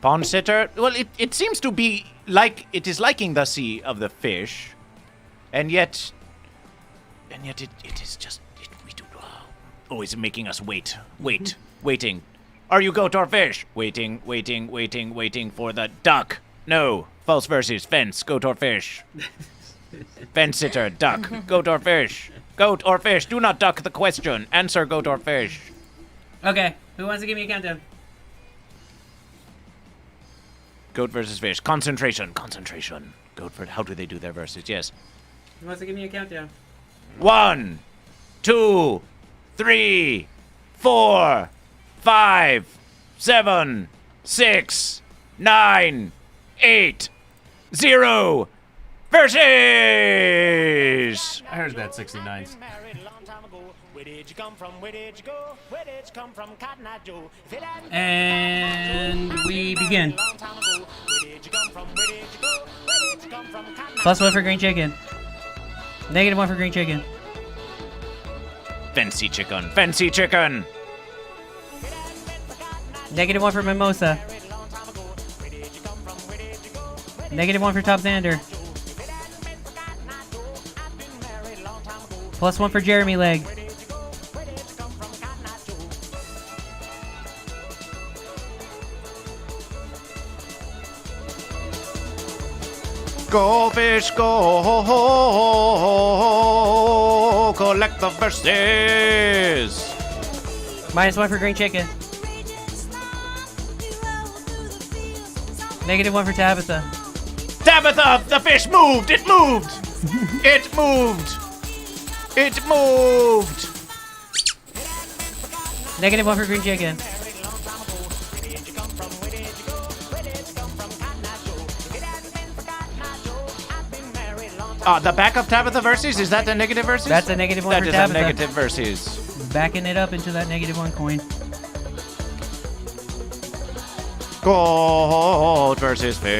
Speaker 7: Pond sitter. Well, it seems to be like it is liking the sea of the fish, and yet it is just we do always making us waiting. Are you goat or fish? Waiting for the duck. No, false versus fence. Goat or fish. Fence sitter, duck. Goat or fish. Goat or fish. Do not duck the question. Answer goat or fish.
Speaker 4: Okay, who wants to give me a countdown?
Speaker 7: Goat versus fish. Concentration. Goat for how do they do their verses? Yes.
Speaker 4: Who wants to give me a countdown?
Speaker 7: 1, 2, 3, 4, 5, 7, 6, 9, 8, 0. Versus!
Speaker 6: I heard that 69s.
Speaker 4: And we begin. +1 for green chicken. -1 for green chicken.
Speaker 7: Fancy chicken.
Speaker 4: -1 for mimosa. -1 for Top Xander. +1 for Jeremy Leg.
Speaker 7: Go fish, go! Collect the verses.
Speaker 4: -1 for green chicken. -1 for Tabitha.
Speaker 7: Tabitha, the fish moved! It moved! It moved!
Speaker 4: -1 for green chicken.
Speaker 7: The back of Tabitha versus? Is that the negative versus?
Speaker 4: That's a -1 for
Speaker 7: That is
Speaker 4: Tabitha.
Speaker 7: a negative versus.
Speaker 4: Backing it up into that -1 coin.
Speaker 7: Goat versus fish.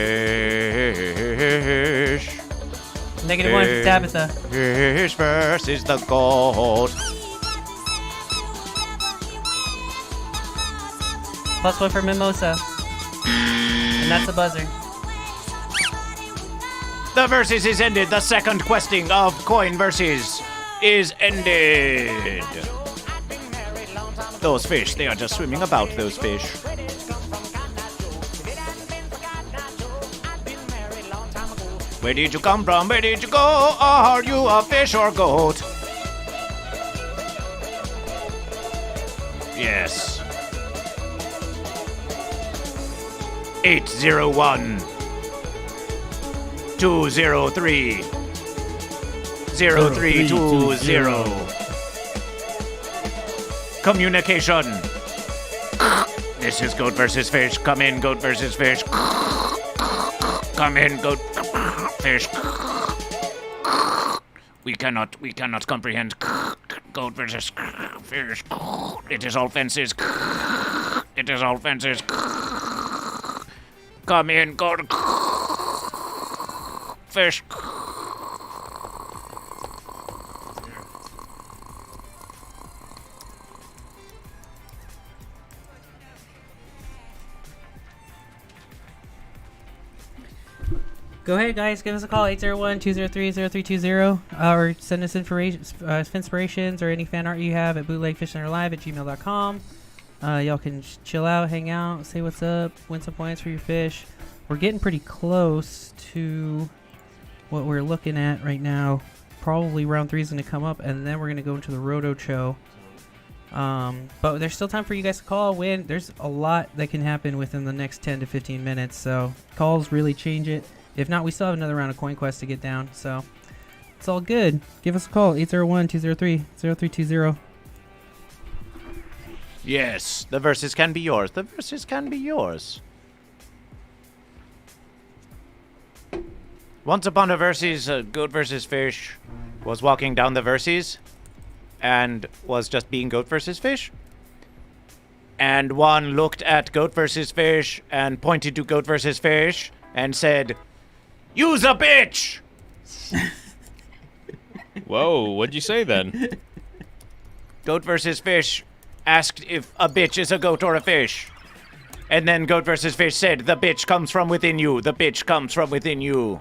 Speaker 4: -1 for Tabitha.
Speaker 7: Fish versus the goat.
Speaker 4: +1 for mimosa. And that's the buzzer.
Speaker 7: The versus is ended. The second questing of coin versus is ended. Those fish, they are just swimming about, those fish. Where did you come from? Where did you go? Are you a fish or goat? Yes. 801 203 0320. Communication. This is goat versus fish. Come in, goat versus fish. Come in, goat fish. We cannot comprehend goat versus fish. It is all fences. It is all fences. Come in, goat fish.
Speaker 4: Go ahead, guys. Give us a call, 801-203-0320, or send us inspirations or any fan art you have at bootlegfishcenterlive@gmail.com. Y'all can chill out, hang out, say what's up, win some points for your fish. We're getting pretty close to what we're looking at right now. Probably round 3 is going to come up, and then we're going to go into the Roto Show. But there's still time for you guys to call, win. There's a lot that can happen within the next 10 to 15 minutes, so calls really change it. If not, we still have another round of Coin Quest to get down, so it's all good. Give us a call, 801-203-0320.
Speaker 7: Yes, the verses can be yours. The verses can be yours. Once upon a verses, goat versus fish was walking down the verses and was just being goat versus fish. And one looked at goat versus fish and pointed to goat versus fish and said, "You's a bitch!"
Speaker 8: Whoa, what'd you say then?
Speaker 7: Goat versus fish asked if a bitch is a goat or a fish. And then goat versus fish said, "The bitch comes from within you. The bitch comes from within you."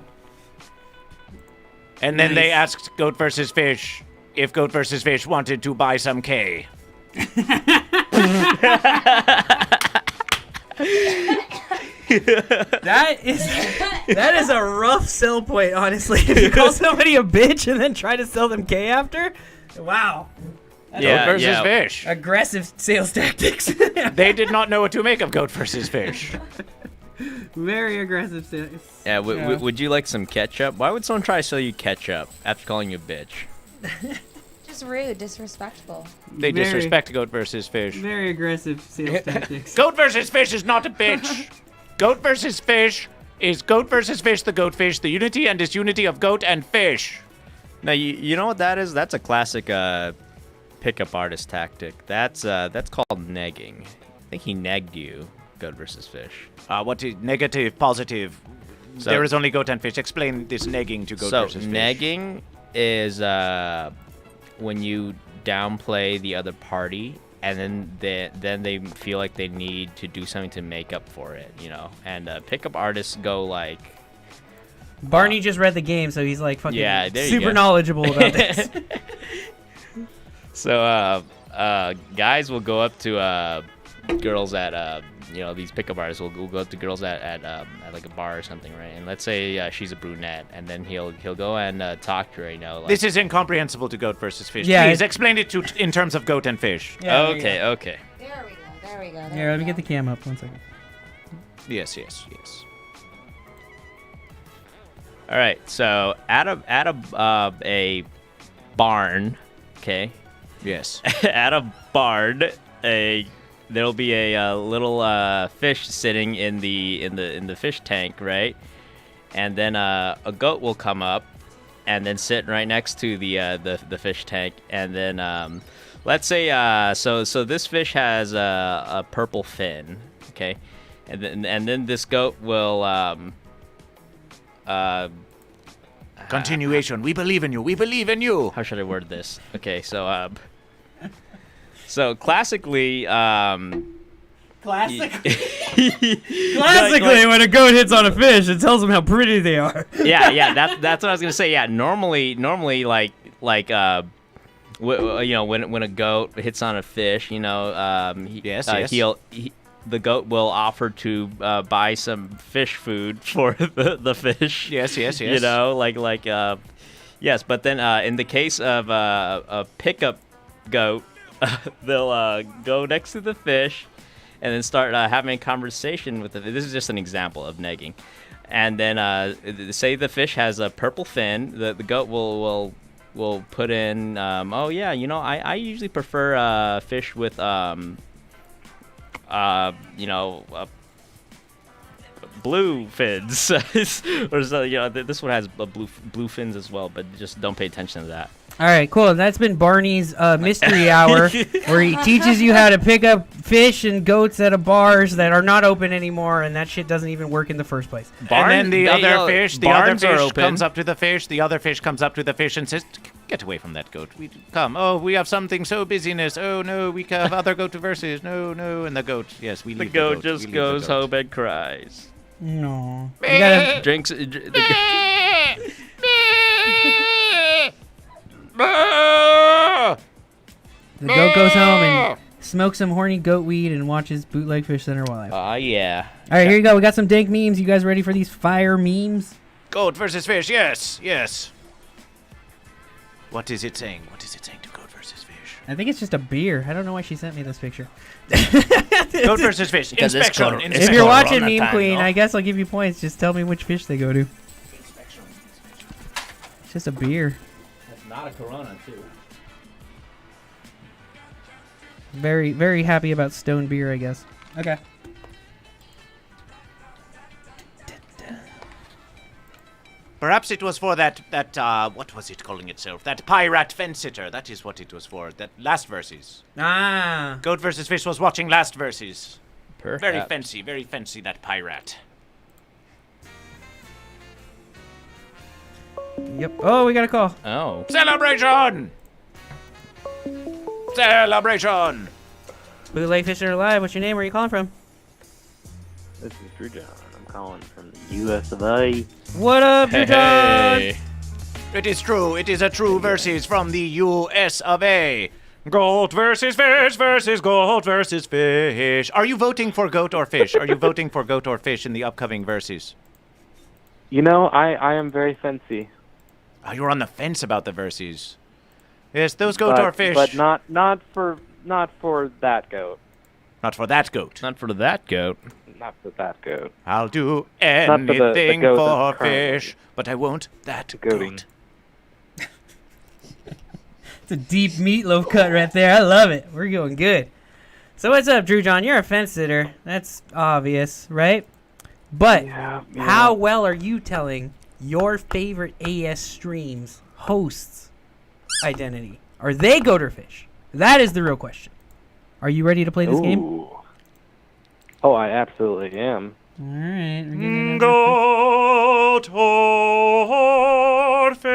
Speaker 7: And then they asked goat versus fish if goat versus fish wanted to buy some K.
Speaker 4: That is a rough sell point, honestly. If you call somebody a bitch and then try to sell them K after, wow.
Speaker 7: Goat versus fish.
Speaker 4: Aggressive sales tactics.
Speaker 7: They did not know what to make of goat versus fish.
Speaker 4: Very aggressive sales.
Speaker 8: Yeah, would you like some ketchup? Why would someone try to sell you ketchup after calling you a bitch?
Speaker 5: Just rude, disrespectful.
Speaker 7: They disrespect goat versus fish.
Speaker 4: Very aggressive sales tactics.
Speaker 7: Goat versus fish is not a bitch. Goat versus fish is goat versus fish, the goat fish, the unity and disunity of goat and fish.
Speaker 8: Now, you know what that is? That's a classic pickup artist tactic. That's called negging. I think he negged you, goat versus fish.
Speaker 7: What is negative, positive?
Speaker 8: So,
Speaker 7: there is only goat and fish. Explain this negging to goat versus fish.
Speaker 8: So negging is when you downplay the other party, and then they feel like they need to do something to make up for it, you know. And pickup artists go like.
Speaker 4: Barney just read the game, so he's like fucking super knowledgeable about this.
Speaker 8: So guys will go up to girls at these pickup artists will go up to girls at like a bar or something, right? And let's say she's a brunette, and then he'll go and talk to her, you know. Like,
Speaker 7: this is incomprehensible to goat versus fish.
Speaker 4: Yeah,
Speaker 7: please explain it in terms of goat and fish.
Speaker 8: Yeah, okay.
Speaker 5: There we go.
Speaker 4: Here, let me get the cam up 1 second.
Speaker 7: Yes.
Speaker 8: All right, so at a barn, okay.
Speaker 7: Yes.
Speaker 8: At a barn, there'll be a little fish sitting in the fish tank, right? And then a goat will come up and then sit right next to the fish tank. And then let's say so this fish has a purple fin, okay? And then this goat will
Speaker 7: continuation. We believe in you. We believe in you.
Speaker 8: How should I word this? Okay, so so classically,
Speaker 4: Classically, when a goat hits on a fish, it tells them how pretty they are.
Speaker 8: yeah, that's what I was gonna say. Yeah, normally, like when a goat hits on a fish, you know, the goat will offer to buy some fish food for the fish.
Speaker 7: Yes.
Speaker 8: You know, like yes. But then in the case of a pickup goat, they'll go next to the fish, and then start having a conversation with the. This is just an example of negging, and then say the fish has a purple fin. The goat will put in. Oh yeah, I usually prefer fish with blue fins, or so, this one has blue fins as well, but just don't pay attention to that.
Speaker 4: All right, cool. That's been Barney's mystery hour, where he teaches you how to pick up fish and goats at bars that are not open anymore, and that shit doesn't even work in the first place.
Speaker 7: And then the other fish comes up to the fish. The other fish comes up to the fish and says, "Get away from that goat. Come. Oh, we have something so busyness. Oh no, we have other goat verses. No." And the goat, yes, we leave the goat.
Speaker 8: The goat just goes home and cries.
Speaker 4: No.
Speaker 8: Drinks.
Speaker 4: The goat goes home and smokes some horny goat weed and watches Bootleg Fish Center Live.
Speaker 8: Yeah.
Speaker 4: All right, here you go. We got some dank memes. You guys ready for these fire memes?
Speaker 7: Goat versus fish. Yes. What is it saying? What is it saying to goat versus fish?
Speaker 4: I think it's just a beer. I don't know why she sent me this picture.
Speaker 7: Goat versus fish. Inspection.
Speaker 4: If you're watching Meme Queen, I guess I'll give you points. Just tell me which fish they go to. It's just a beer.
Speaker 6: That's not a Corona, too.
Speaker 4: Very, very happy about stone beer, I guess. Okay.
Speaker 7: Perhaps it was for that what was it calling itself? That pirate fence sitter. That is what it was for. That last verses.
Speaker 4: Ah.
Speaker 7: Goat versus fish was watching last verses.
Speaker 8: Perhaps.
Speaker 7: Very fancy, that pirate.
Speaker 4: Yep. Oh, we got a call.
Speaker 8: Oh.
Speaker 7: Celebration!
Speaker 4: Bootleg Fish Live. What's your name? Where are you calling from?
Speaker 10: This is Drew John. I'm calling from the U.S. of A.
Speaker 4: What up, Drew John?
Speaker 7: It is true. It is a true versus from the U.S. of A. Goat versus goat versus fish. Are you voting for goat or fish? Are you voting for goat or fish in the upcoming verses?
Speaker 10: I am very fancy.
Speaker 7: Oh, you're on the fence about the verses. Yes, those goat or fish.
Speaker 10: But not for that goat.
Speaker 7: Not for that goat.
Speaker 8: Not for that goat.
Speaker 10: Not for that goat.
Speaker 7: I'll do anything for fish, but I won't that goat.
Speaker 4: It's a deep meatloaf cut right there. I love it. We're going good. So what's up, Drew John? You're a fence sitter. That's obvious, right? But how well are you telling your favorite AS streams hosts' identity? Are they goat or fish? That is the real question. Are you ready to play this game?
Speaker 10: Oh, I absolutely am.
Speaker 4: All right. We're getting
Speaker 7: goat or fish.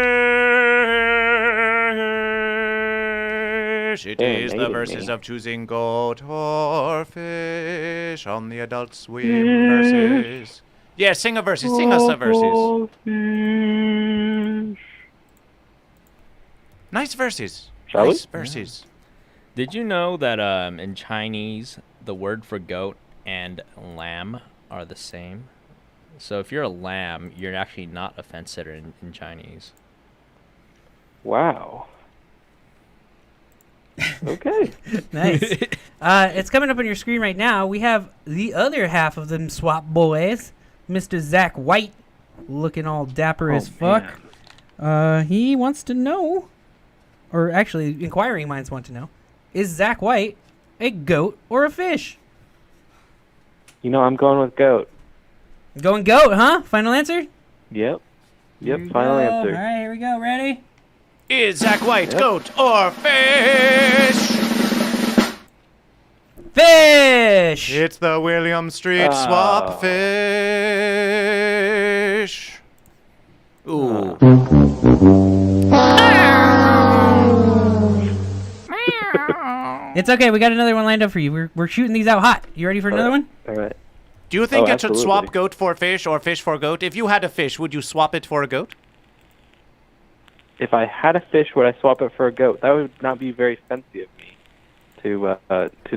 Speaker 7: It is the verses of choosing goat or fish on the Adult Swim verses. Yeah, sing a verses. Sing us a verses. Nice verses. Nice verses.
Speaker 8: Did you know that in Chinese, the word for goat and lamb are the same? So if you're a lamb, you're actually not a fence sitter in Chinese.
Speaker 10: Wow. Okay.
Speaker 4: Nice. It's coming up on your screen right now. We have the other half of them swap boys, Mr. Zach White, looking all dapper as fuck. He wants to know, or actually, inquiring minds want to know, is Zach White a goat or a fish?
Speaker 10: I'm going with goat.
Speaker 4: Going goat, huh? Final answer?
Speaker 10: Yep, final answer.
Speaker 4: All right, here we go. Ready?
Speaker 7: Is Zach White goat or fish?
Speaker 4: Fish!
Speaker 3: It's the William Street swap fish.
Speaker 8: Ooh.
Speaker 4: It's okay. We got another one lined up for you. We're shooting these out hot. You ready for another one?
Speaker 10: All right.
Speaker 3: Do you think it should swap goat for fish or fish for goat? If you had a fish, would you swap it for a goat?
Speaker 10: If I had a fish, would I swap it for a goat? That would not be very fancy of me to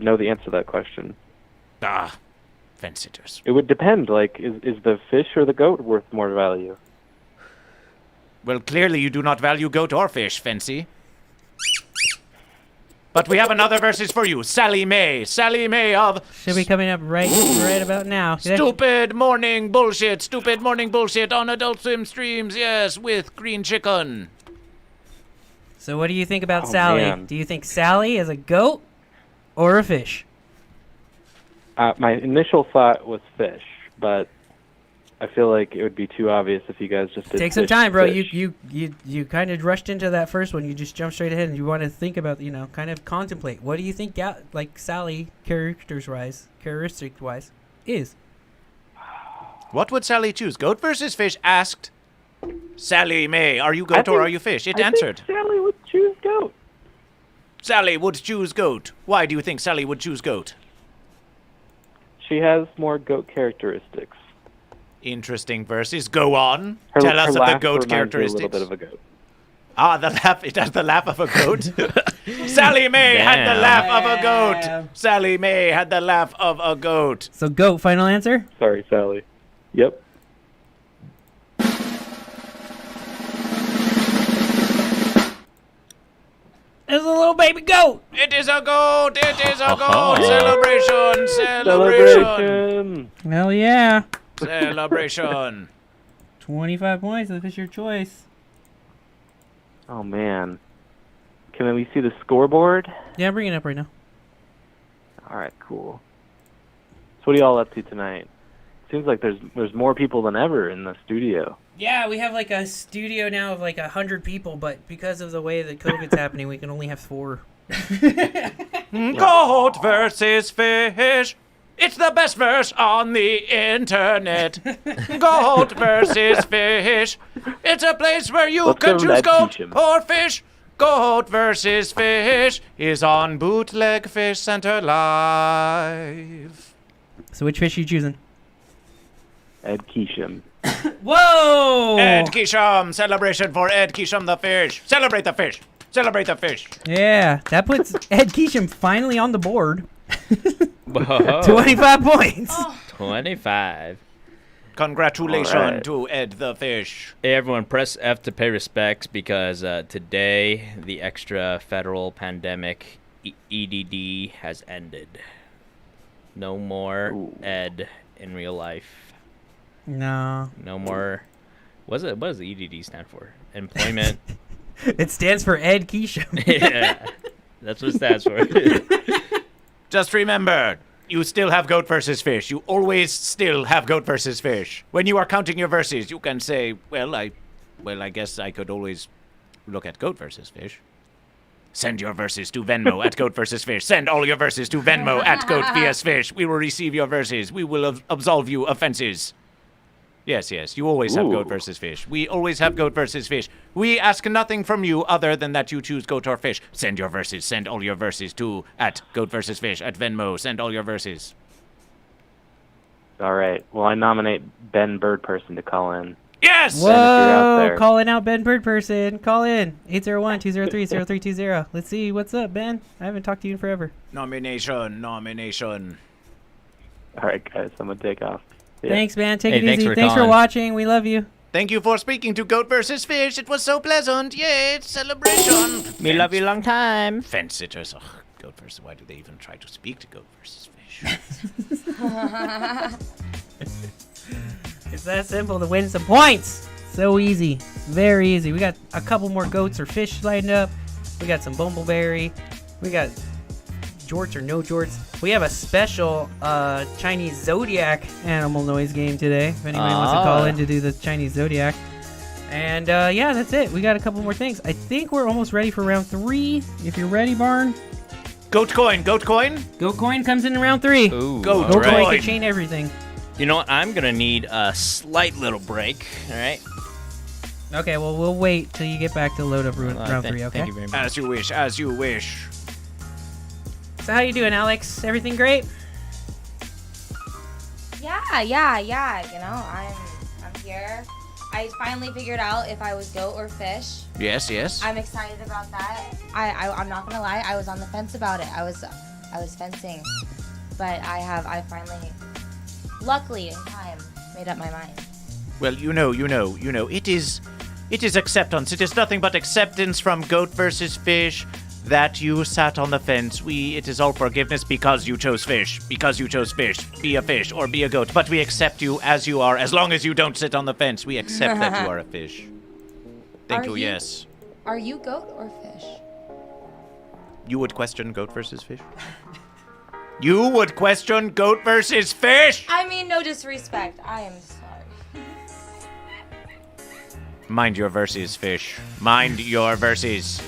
Speaker 10: know the answer to that question.
Speaker 7: Fence sitters.
Speaker 10: It would depend. Like, is the fish or the goat worth more value?
Speaker 7: Well, clearly you do not value goat or fish, Fancy. But we have another versus for you. Sally Mae. Sally Mae of...
Speaker 4: Should be coming up right about now.
Speaker 7: Stupid morning bullshit. Stupid morning bullshit on Adult Swim streams. Yes, with green chicken.
Speaker 4: So what do you think about Sally?
Speaker 10: Man.
Speaker 4: Do you think Sally is a goat or a fish?
Speaker 10: My initial thought was fish, but I feel like it would be too obvious if you guys just did
Speaker 4: Take some
Speaker 10: fish,
Speaker 4: time, bro.
Speaker 10: fish.
Speaker 4: You kind of rushed into that first one. You just jumped straight ahead, and you want to think about, kind of contemplate. What do you think, Sally, characteristic-wise, is?
Speaker 7: What would Sally choose? Goat versus fish asked Sally Mae, are you goat or are you fish? It answered.
Speaker 10: Think Sally would choose goat.
Speaker 7: Sally would choose goat. Why do you think Sally would choose goat?
Speaker 10: She has more goat characteristics.
Speaker 7: Interesting verses. Go on.
Speaker 10: Her
Speaker 7: Tell us of the
Speaker 10: laugh
Speaker 7: goat
Speaker 10: reminds me
Speaker 7: characteristics.
Speaker 10: a little bit of a goat.
Speaker 7: Ah, the laugh. It has the laugh of a goat. Sally Mae had the laugh of a goat. Sally Mae had the laugh of a goat.
Speaker 4: So goat, final answer?
Speaker 10: Sorry, Sally. Yep.
Speaker 4: It's a little baby goat.
Speaker 7: It is a goat. It is a goat. Celebration. Celebration.
Speaker 4: Hell yeah.
Speaker 7: Celebration.
Speaker 4: 25 points. If it's your choice.
Speaker 10: Oh, man. Can we see the scoreboard?
Speaker 4: Yeah, I'm bringing it up right now.
Speaker 10: All right, cool. So what are y'all up to tonight? Seems like there's more people than ever in the studio.
Speaker 4: Yeah, we have like a studio now of like 100 people, but because of the way that COVID's happening, we can only have 4.
Speaker 7: Goat versus fish. It's the best verse on the internet. Goat versus fish. It's a place where you
Speaker 10: Let's
Speaker 7: can
Speaker 10: go
Speaker 7: choose
Speaker 10: Red
Speaker 7: goat
Speaker 10: Keesham.
Speaker 7: or fish. Goat versus fish is on Bootleg Fish Center Live.
Speaker 4: So which fish are you choosing?
Speaker 10: Ed Keesham.
Speaker 4: Whoa!
Speaker 7: Ed Keesham. Celebration for Ed Keesham the fish. Celebrate the fish. Celebrate the fish.
Speaker 4: Yeah, that puts Ed Keesham finally on the board.
Speaker 8: Whoa.
Speaker 4: 25 points.
Speaker 8: 25.
Speaker 7: Congratulations
Speaker 10: Alright.
Speaker 7: to Ed the fish.
Speaker 8: Hey, everyone, press F to pay respects because today the extra federal pandemic EDD has ended. No more Ed in real life.
Speaker 4: No.
Speaker 8: No more. What does the EDD stand for? Employment.
Speaker 4: It stands for Ed Keesham.
Speaker 8: Yeah, that's what it stands for.
Speaker 7: Just remember, you still have goat versus fish. You always still have goat versus fish. When you are counting your verses, you can say, I guess I could always look at goat versus fish. Send your verses to Venmo at goat versus fish. Send all your verses to Venmo at goat vs fish. We will receive your verses. We will absolve you offenses. Yes, you always have goat versus fish. We always have goat versus fish. We ask nothing from you other than that you choose goat or fish. Send your verses. Send all your verses to at goat versus fish at Venmo. Send all your verses.
Speaker 10: All right. Well, I nominate Ben Birdperson to call in.
Speaker 7: Yes!
Speaker 10: Ben, if you're out
Speaker 4: Whoa!
Speaker 10: there.
Speaker 4: Calling out Ben Birdperson. Call in. 801-203-0320. Let's see. What's up, Ben? I haven't talked to you in forever.
Speaker 7: Nomination.
Speaker 10: All right, guys. I'm going to take off. Yeah.
Speaker 4: Thanks, man. Take
Speaker 8: Hey,
Speaker 4: it
Speaker 8: thanks
Speaker 4: easy.
Speaker 8: for
Speaker 4: Thanks for
Speaker 8: calling.
Speaker 4: watching. We love you.
Speaker 7: Thank you for speaking to Goat versus Fish. It was so pleasant. Yay, it's celebration.
Speaker 8: We love you long time.
Speaker 7: Fence sitters. Ugh, goat versus. Why do they even try to speak to goat versus fish?
Speaker 4: It's that simple to win some points. So easy. Very easy. We got a couple more goats or fish lined up. We got some bumbleberry. We got jorts or no jorts. We have a special Chinese zodiac animal noise game today. If anybody wants to call in to do the Chinese zodiac. And yeah, that's it. We got a couple more things. I think we're almost ready for round 3. If you're ready, Barn.
Speaker 7: Goat coin. Goat coin.
Speaker 4: Goat coin comes in round 3.
Speaker 8: Ooh,
Speaker 7: Goat
Speaker 8: all
Speaker 4: Goat
Speaker 8: right.
Speaker 4: coin can chain everything.
Speaker 8: You know what? I'm gonna need a slight little break. All right.
Speaker 4: Okay, well, we'll wait till you get back to load up round 3, okay?
Speaker 8: Thank you very much.
Speaker 7: As you wish. As you wish.
Speaker 4: So how you doing, Alex? Everything great?
Speaker 5: Yeah. You know, I'm here. I finally figured out if I was goat or fish.
Speaker 7: Yes.
Speaker 5: I'm excited about that. I'm not gonna lie. I was on the fence about it. I was fencing, but I finally, luckily in time, made up my mind.
Speaker 7: Well, you know. It is acceptance. It is nothing but acceptance from goat versus fish. that you sat on the fence. It is all forgiveness because you chose fish. Because you chose fish. Be a fish or be a goat. But we accept you as you are, as long as you don't sit on the fence. We accept that you are a fish. Thank you, yes.
Speaker 5: Are you goat or fish?
Speaker 7: You would question goat versus fish? You would question goat versus fish?
Speaker 5: I mean, no disrespect. I am sorry.
Speaker 7: Mind your verses, fish. Mind your verses.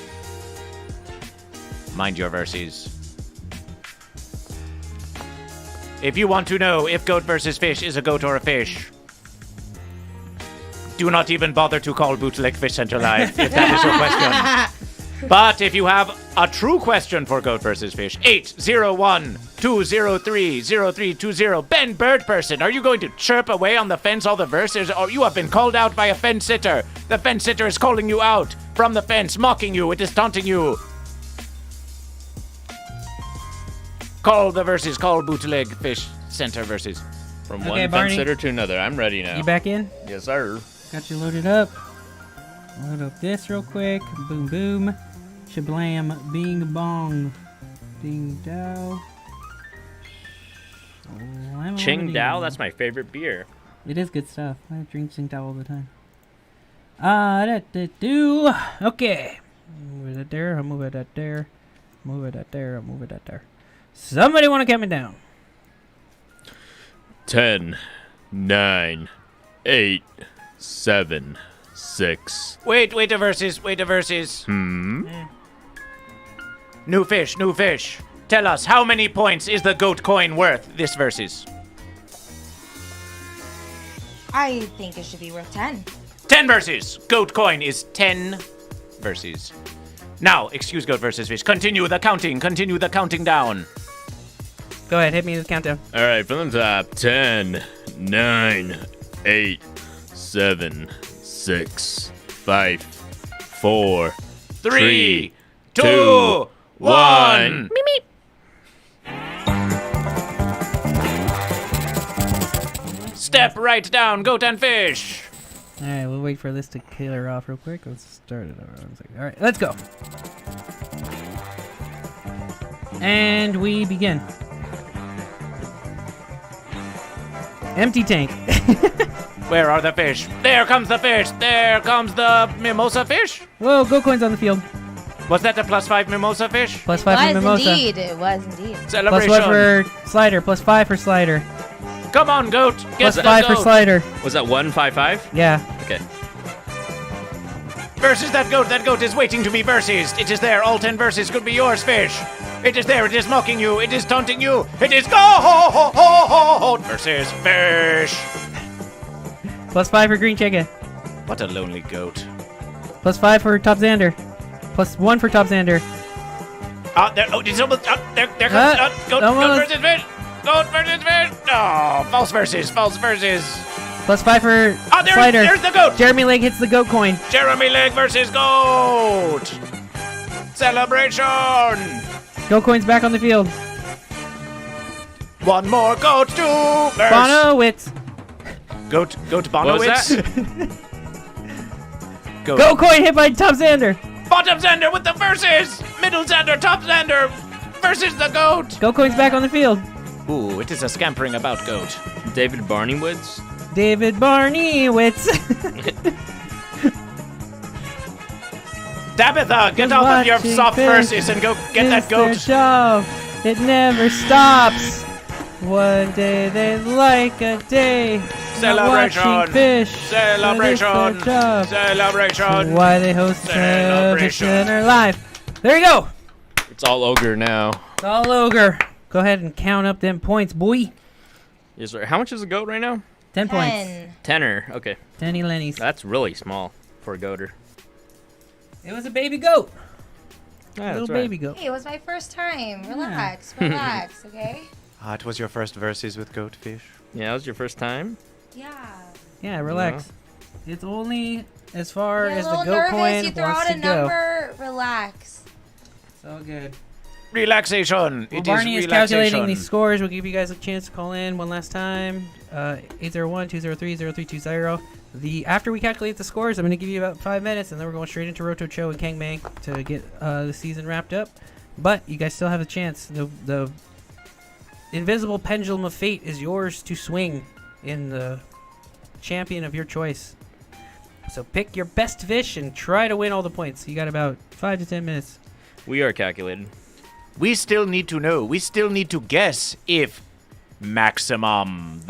Speaker 7: Mind your verses. If you want to know if goat versus fish is a goat or a fish, do not even bother to call Bootleg Fish Center Live if that is your question. But if you have a true question for goat versus fish, 801-203-0320. Ben Bird Person, are you going to chirp away on the fence all the verses, or you have been called out by a fence sitter? The fence sitter is calling you out from the fence, mocking you. It is taunting you. Call the verses. Call Bootleg Fish Center verses.
Speaker 8: From
Speaker 4: Okay,
Speaker 8: one
Speaker 4: Barney.
Speaker 8: fence sitter to another. I'm ready now.
Speaker 4: You back in?
Speaker 8: Yes, sir.
Speaker 4: Got you loaded up. Load up this real quick. Boom, boom. Shablam, bing, bong. Ding, dow.
Speaker 8: Ching Dao, that's my favorite beer.
Speaker 4: It is good stuff. I drink Tsing Tao all the time. Do. Okay. Move it there. I'll move it at there. Move it at there. I'll move it at there. Somebody want to count me down?
Speaker 8: 10, 9, 8, 7, 6.
Speaker 7: Wait a verses. New fish. Tell us, how many points is the goat coin worth this verses?
Speaker 5: I think it should be worth 10.
Speaker 7: 10 verses. Goat coin is 10 verses. Now, excuse goat versus fish. Continue the counting down.
Speaker 4: Go ahead, hit me with the countdown.
Speaker 8: All right, from the top. 10, 9, 8, 7, 6, 5, 4,
Speaker 7: 3, 2, 1. Step right down, goat and fish.
Speaker 4: All right, we'll wait for this to clear off real quick. Let's start it over. All right, let's go. And we begin. Empty tank.
Speaker 7: Where are the fish? There comes the fish. There comes the mimosa fish.
Speaker 4: Whoa, go coins on the field.
Speaker 7: Was that a +5 mimosa fish?
Speaker 4: +5 for mimosa.
Speaker 5: It was indeed.
Speaker 7: Celebration.
Speaker 4: +1 for slider. +5 for slider.
Speaker 7: Come on, goat. Get the
Speaker 4: +5 for
Speaker 7: goat.
Speaker 4: slider.
Speaker 8: Was that 155?
Speaker 4: Yeah.
Speaker 8: Okay.
Speaker 7: Versus that goat. That goat is waiting to be verses. It is there. All 10 verses could be yours, fish. It is there. It is mocking you. It is taunting you. It is goat versus fish.
Speaker 4: +5 for green chicken.
Speaker 7: What a lonely goat.
Speaker 4: +5 for Top Xander. +1 for Top Xander.
Speaker 7: There. Oh, it's almost. There comes. Goat versus fish. Goat versus fish. Oh, false verses.
Speaker 4: +5 for slider.
Speaker 7: There's the goat.
Speaker 4: Jeremy Leg hits the goat coin.
Speaker 7: Jeremy Leg versus goat. Celebration.
Speaker 4: Goat coin's back on the field.
Speaker 7: One more goat to verse.
Speaker 4: Bonowitz.
Speaker 7: Goat Bonowitz.
Speaker 8: What was that?
Speaker 4: Goat coin hit by Top Xander.
Speaker 7: Bottom Xander with the verses. Middle Xander, top Xander versus the goat.
Speaker 4: Goat coin's back on the field.
Speaker 7: Ooh, it is a scampering about goat.
Speaker 8: David Barney Woods.
Speaker 4: David Barney-witz.
Speaker 7: Tabitha, get off of your soft verses and go get that goat.
Speaker 4: Job. It never stops. One day they like a day.
Speaker 7: Celebration.
Speaker 4: Watching fish.
Speaker 7: Celebration. Celebration.
Speaker 4: Why they host Fishcenterlive. There you go.
Speaker 8: It's all ogre now.
Speaker 4: It's all ogre. Go ahead and count up them points, boy.
Speaker 8: Is there, how much is a goat right now?
Speaker 4: 10 points.
Speaker 8: 10er. Okay.
Speaker 4: 10 Lenny's.
Speaker 8: That's really small for a goater.
Speaker 4: It was a baby goat.
Speaker 8: Yeah,
Speaker 4: Little
Speaker 8: that's right.
Speaker 4: baby goat.
Speaker 5: Hey, it was my first time. Relax, okay?
Speaker 3: It was your first verses with goatfish.
Speaker 8: Yeah, that was your first time?
Speaker 5: Yeah.
Speaker 4: Yeah, relax. It's only as far
Speaker 5: You're
Speaker 4: as
Speaker 5: a
Speaker 4: the
Speaker 5: little
Speaker 4: goat
Speaker 5: nervous.
Speaker 4: coin
Speaker 5: You throw
Speaker 4: wants
Speaker 5: out
Speaker 4: to
Speaker 5: a
Speaker 4: go.
Speaker 5: number. Relax.
Speaker 4: It's all good.
Speaker 7: Relaxation.
Speaker 4: Well,
Speaker 7: It
Speaker 4: Barney
Speaker 7: is
Speaker 4: is calculating
Speaker 7: relaxation.
Speaker 4: these scores. We'll give you guys a chance to call in one last time. 801-203-0320. After we calculate the scores, I'm going to give you about 5 minutes, and then we're going straight into Roto Cho and Kang Mang to get the season wrapped up. But you guys still have a chance. The invisible pendulum of fate is yours to swing in the champion of your choice. So pick your best fish and try to win all the points. You got about 5 to 10 minutes.
Speaker 8: We are calculated.
Speaker 7: We still need to know. We still need to guess if the maximum.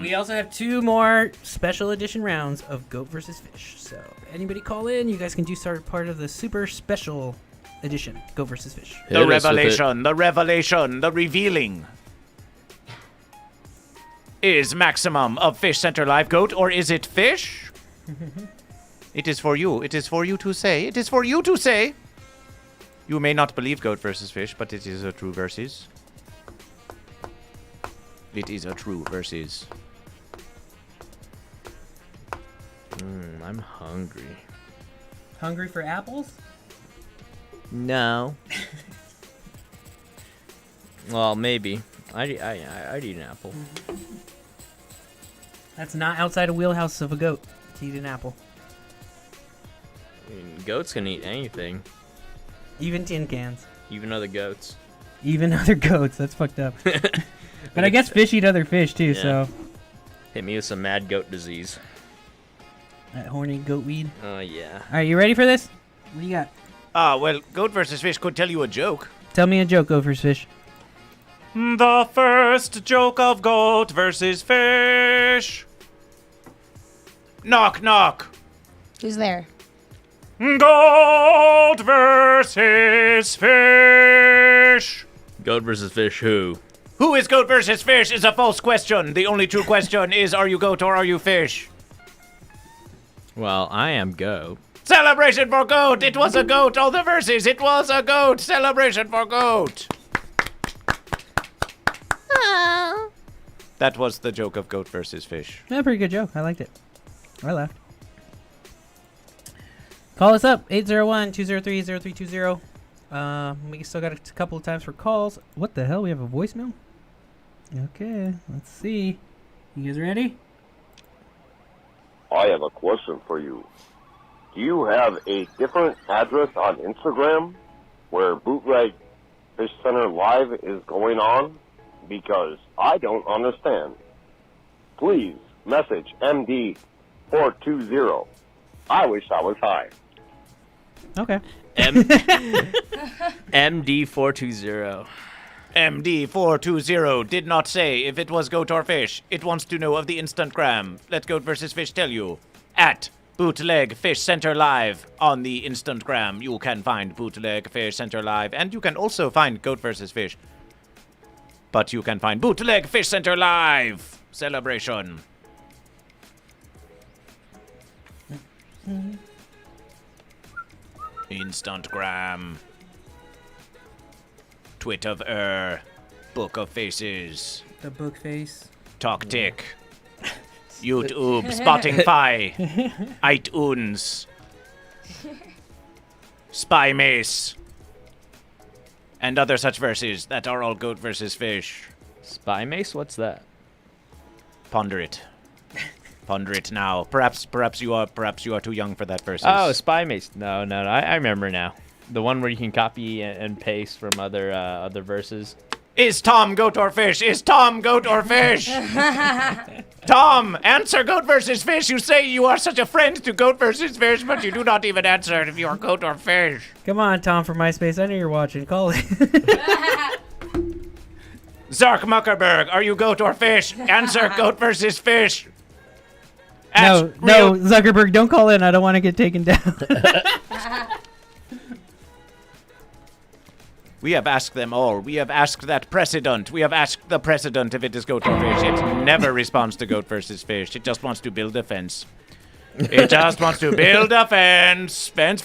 Speaker 4: We also have 2 more special edition rounds of Goat versus Fish. So anybody call in, you guys can start part of the super special edition, Goat versus Fish.
Speaker 7: The revelation, the revealing. Is maximum of Fishcenterlive goat, or is it fish? It is for you. It is for you to say. It is for you to say. You may not believe goat versus fish, but it is a true versus. It is a true versus.
Speaker 8: I'm hungry.
Speaker 4: Hungry for apples?
Speaker 8: No. Well, maybe. I'd eat an apple.
Speaker 4: That's not outside a wheelhouse of a goat to eat an apple.
Speaker 8: I mean, goats can eat anything.
Speaker 4: Even tin cans.
Speaker 8: Even other goats.
Speaker 4: Even other goats. That's fucked up. But I guess fish eat other fish too, so.
Speaker 8: Hit me with some mad goat disease.
Speaker 4: That horny goat weed.
Speaker 8: Oh, yeah.
Speaker 4: Alright, you ready for this? What do you got?
Speaker 7: Well, goat versus fish could tell you a joke.
Speaker 4: Tell me a joke, Goat versus Fish.
Speaker 7: The first joke of goat versus fish. Knock, knock.
Speaker 5: Who's there?
Speaker 7: Goat versus fish.
Speaker 8: Goat versus fish who?
Speaker 7: Who is goat versus fish is a false question. The only true question is, are you goat or are you fish?
Speaker 8: Well, I am goat.
Speaker 7: Celebration for goat. It was a goat. All the verses. It was a goat. Celebration for goat.
Speaker 5: Aww.
Speaker 7: That was the joke of goat versus fish.
Speaker 4: Yeah, pretty good joke. I liked it. I laughed. Call us up, 801-203-0320. We still got a couple of times for calls. What the hell? We have a voicemail? Okay, let's see. You guys ready?
Speaker 11: I have a question for you. Do you have a different address on Instagram where Bootleg Fish Center Live is going on? Because I don't understand. Please message MD420. I wish I was high.
Speaker 4: Okay.
Speaker 8: MD420.
Speaker 7: MD420 did not say if it was goat or fish. It wants to know of the Instantgram. Let goat versus fish tell you. At Bootleg Fish Center Live on the Instantgram. You can find Bootleg Fish Center Live, and you can also find goat versus fish. But you can find Bootleg Fish Center Live celebration. Instantgram. Twit of Book of Faces.
Speaker 4: The book face.
Speaker 7: TalkTick. YouTube. Spotify. iTunes. Spy Mace. And other such verses that are all goat versus fish.
Speaker 8: Spy Mace? What's that?
Speaker 7: Ponder it. Ponder it now. Perhaps you are too young for that verses.
Speaker 8: Oh, Spy Mace. No. I remember now. The one where you can copy and paste from other verses.
Speaker 7: Is Tom goat or fish? Is Tom goat or fish? Tom, answer goat versus fish. You say you are such a friend to goat versus fish, but you do not even answer if you are goat or fish.
Speaker 4: Come on, Tom from MySpace. I know you're watching. Call it.
Speaker 7: Zark Muckerberg, are you goat or fish? Answer goat versus fish.
Speaker 4: No, Zuckerberg, don't call in. I don't want to get taken down.
Speaker 7: We have asked them all. We have asked that precedent. We have asked the precedent if it is goat or fish. It never responds to goat versus fish. It just wants to build a fence. It just wants to build a fence. Fence.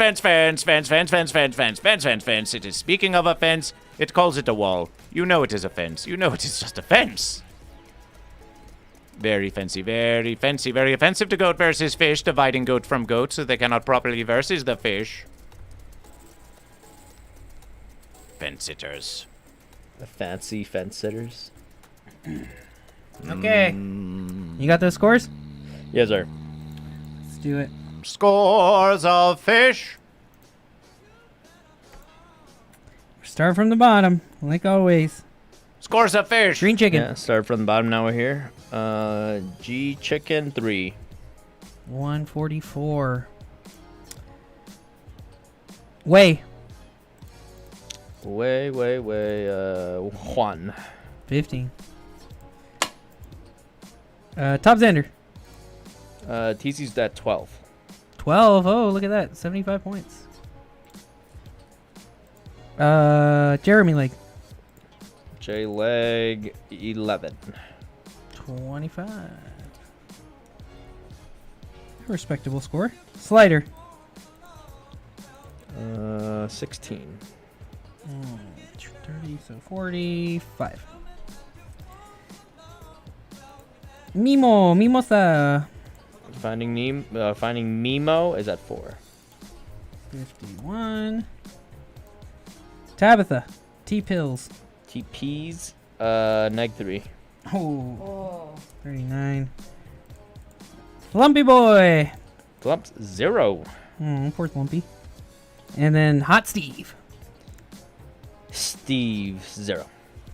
Speaker 7: It is speaking of a fence. It calls it a wall. You know it is a fence. You know it is just a fence. Very fancy, very fancy, very offensive to goat versus fish, dividing goat from goat so they cannot properly versus the fish. Fence sitters.
Speaker 8: The fancy fence sitters.
Speaker 4: Okay. You got those scores?
Speaker 8: Yes, sir.
Speaker 4: Let's do it.
Speaker 7: Scores of fish.
Speaker 4: Start from the bottom, like always.
Speaker 7: Scores of fish.
Speaker 4: Green chicken.
Speaker 8: Yeah, start from the bottom. Now we're here. G chicken 3.
Speaker 4: 144. Way.
Speaker 8: Juan.
Speaker 4: 15. Top Xander.
Speaker 8: TC's at 12.
Speaker 4: 12. Oh, look at that. 75 points. Jeremy Leg.
Speaker 8: J leg 11.
Speaker 4: 25. Respectable score. Slider.
Speaker 8: 16.
Speaker 4: 30, so 45. Mimosa.
Speaker 8: Finding Mimo is at 4.
Speaker 4: 51. Tabitha. T-Pills.
Speaker 8: TP's neg 3.
Speaker 4: Oh. 39. Lumpy Boy.
Speaker 8: Flumps 0.
Speaker 4: Poor Lumpy. And then Hot Steve.
Speaker 8: Steve 0.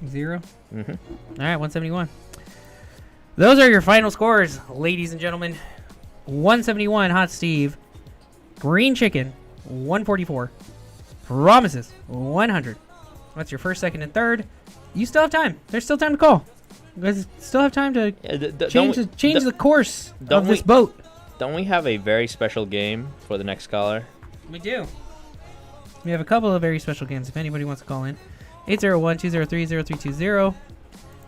Speaker 4: 0.
Speaker 8: Mm-hmm.
Speaker 4: All right, 171. Those are your final scores, ladies and gentlemen. 171, Hot Steve. Green Chicken, 144. Promises, 100. That's your first, second, and third. You still have time. There's still time to call. You guys still have time to change the course of this boat.
Speaker 8: Don't we have a very special game for the next caller?
Speaker 4: We do. We have a couple of very special games if anybody wants to call in. 801-203-0320.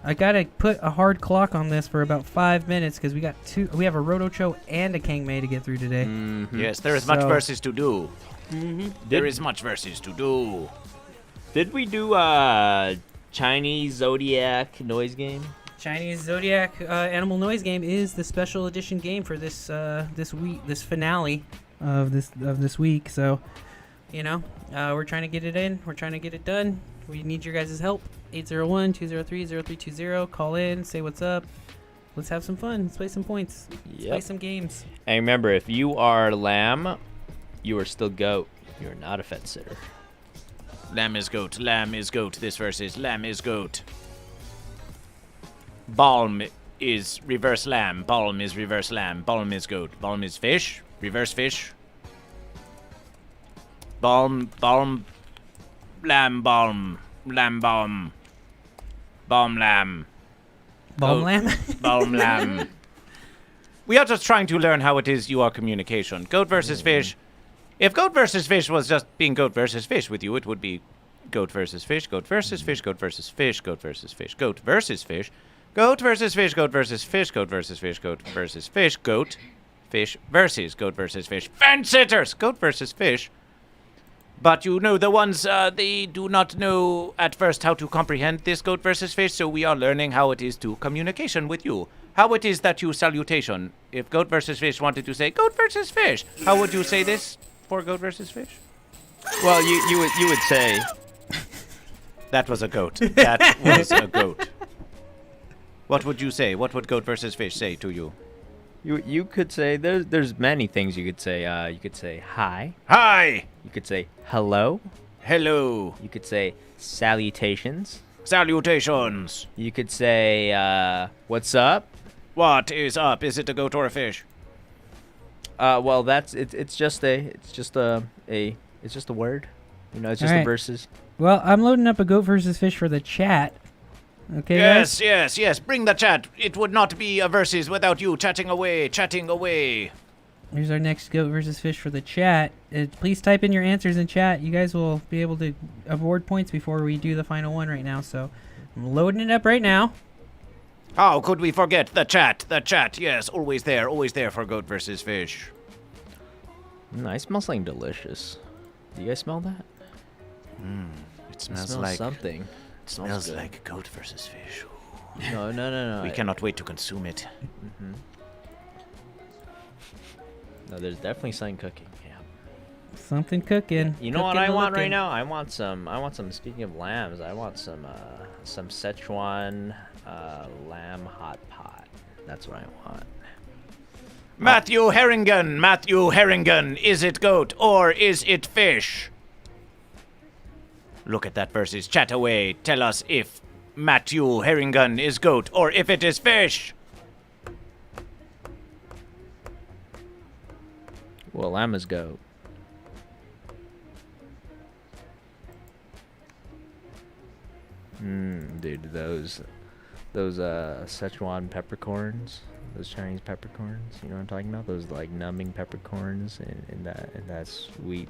Speaker 4: I gotta put a hard clock on this for about 5 minutes because we have a Rotocho and a Kangmei to get through today.
Speaker 7: Mm-hmm. Yes, there is much versus to do.
Speaker 4: Mm-hmm.
Speaker 7: There is much versus to do.
Speaker 8: Did we do Chinese Zodiac noise game?
Speaker 4: Chinese Zodiac animal noise game is the special edition game for this this finale of this week. So, we're trying to get it in. We're trying to get it done. We need your guys' help. 801-203-0320. Call in. Say what's up. Let's have some fun. Let's play some points. Let's play some games.
Speaker 8: And remember, if you are lamb, you are still goat. You are not a fence sitter.
Speaker 7: Lamb is goat. Lamb is goat. This verse is lamb is goat. Balm is reverse lamb. Balm is reverse lamb. Balm is goat. Balm is fish. Reverse fish. Balm. Lamb balm. Lamb balm. Balm lamb.
Speaker 4: Balm lamb?
Speaker 7: Balm lamb. We are just trying to learn how it is you are communication. Goat versus fish. If goat versus fish was just being goat versus fish with you, it would be goat versus fish, goat versus fish, goat versus fish, goat versus fish, goat versus fish, goat versus fish, goat versus fish, goat versus fish, goat versus fish, goat, fish versus goat versus fish, fence sitters, goat versus fish. But the ones, they do not know at first how to comprehend this goat versus fish, so we are learning how it is to communication with you. How it is that you salutation. If goat versus fish wanted to say goat versus fish, how would you say this for goat versus fish?
Speaker 8: Well, you would say...
Speaker 7: That was a goat. That was a goat. What would you say? What would goat versus fish say to you?
Speaker 8: You could say there's many things you could say. You could say hi.
Speaker 7: Hi.
Speaker 8: You could say hello.
Speaker 7: Hello.
Speaker 8: You could say salutations.
Speaker 7: Salutations.
Speaker 8: You could say what's up.
Speaker 7: What is up? Is it a goat or a fish?
Speaker 8: Well, it's just a word. It's just a versus.
Speaker 4: Well, I'm loading up a goat versus fish for the chat. Okay, guys?
Speaker 7: Yes. Bring the chat. It would not be a versus without you chatting away.
Speaker 4: Here's our next goat versus fish for the chat. Please type in your answers in chat. You guys will be able to award points before we do the final one right now. So I'm loading it up right now.
Speaker 7: How could we forget the chat? The chat, yes, always there for goat versus fish.
Speaker 8: I smell something delicious. Do you guys smell that?
Speaker 7: It smells like
Speaker 8: something.
Speaker 7: It smells like goat versus fish.
Speaker 8: Ooh. No.
Speaker 7: We cannot wait to consume it.
Speaker 8: Mm-hmm. No, there's definitely something cooking. Yeah.
Speaker 4: Something cooking.
Speaker 8: You know what I want right now? I want some. Speaking of lambs, I want some Szechuan lamb hot pot. That's what I want.
Speaker 7: Matthew Herringun, is it goat or is it fish? Look at that versus. Chat away. Tell us if Matthew Herringun is goat or if it is fish.
Speaker 8: Well, I'm as goat. Dude, those Szechuan peppercorns, those Chinese peppercorns, you know what I'm talking about? Those like numbing peppercorns and that sweet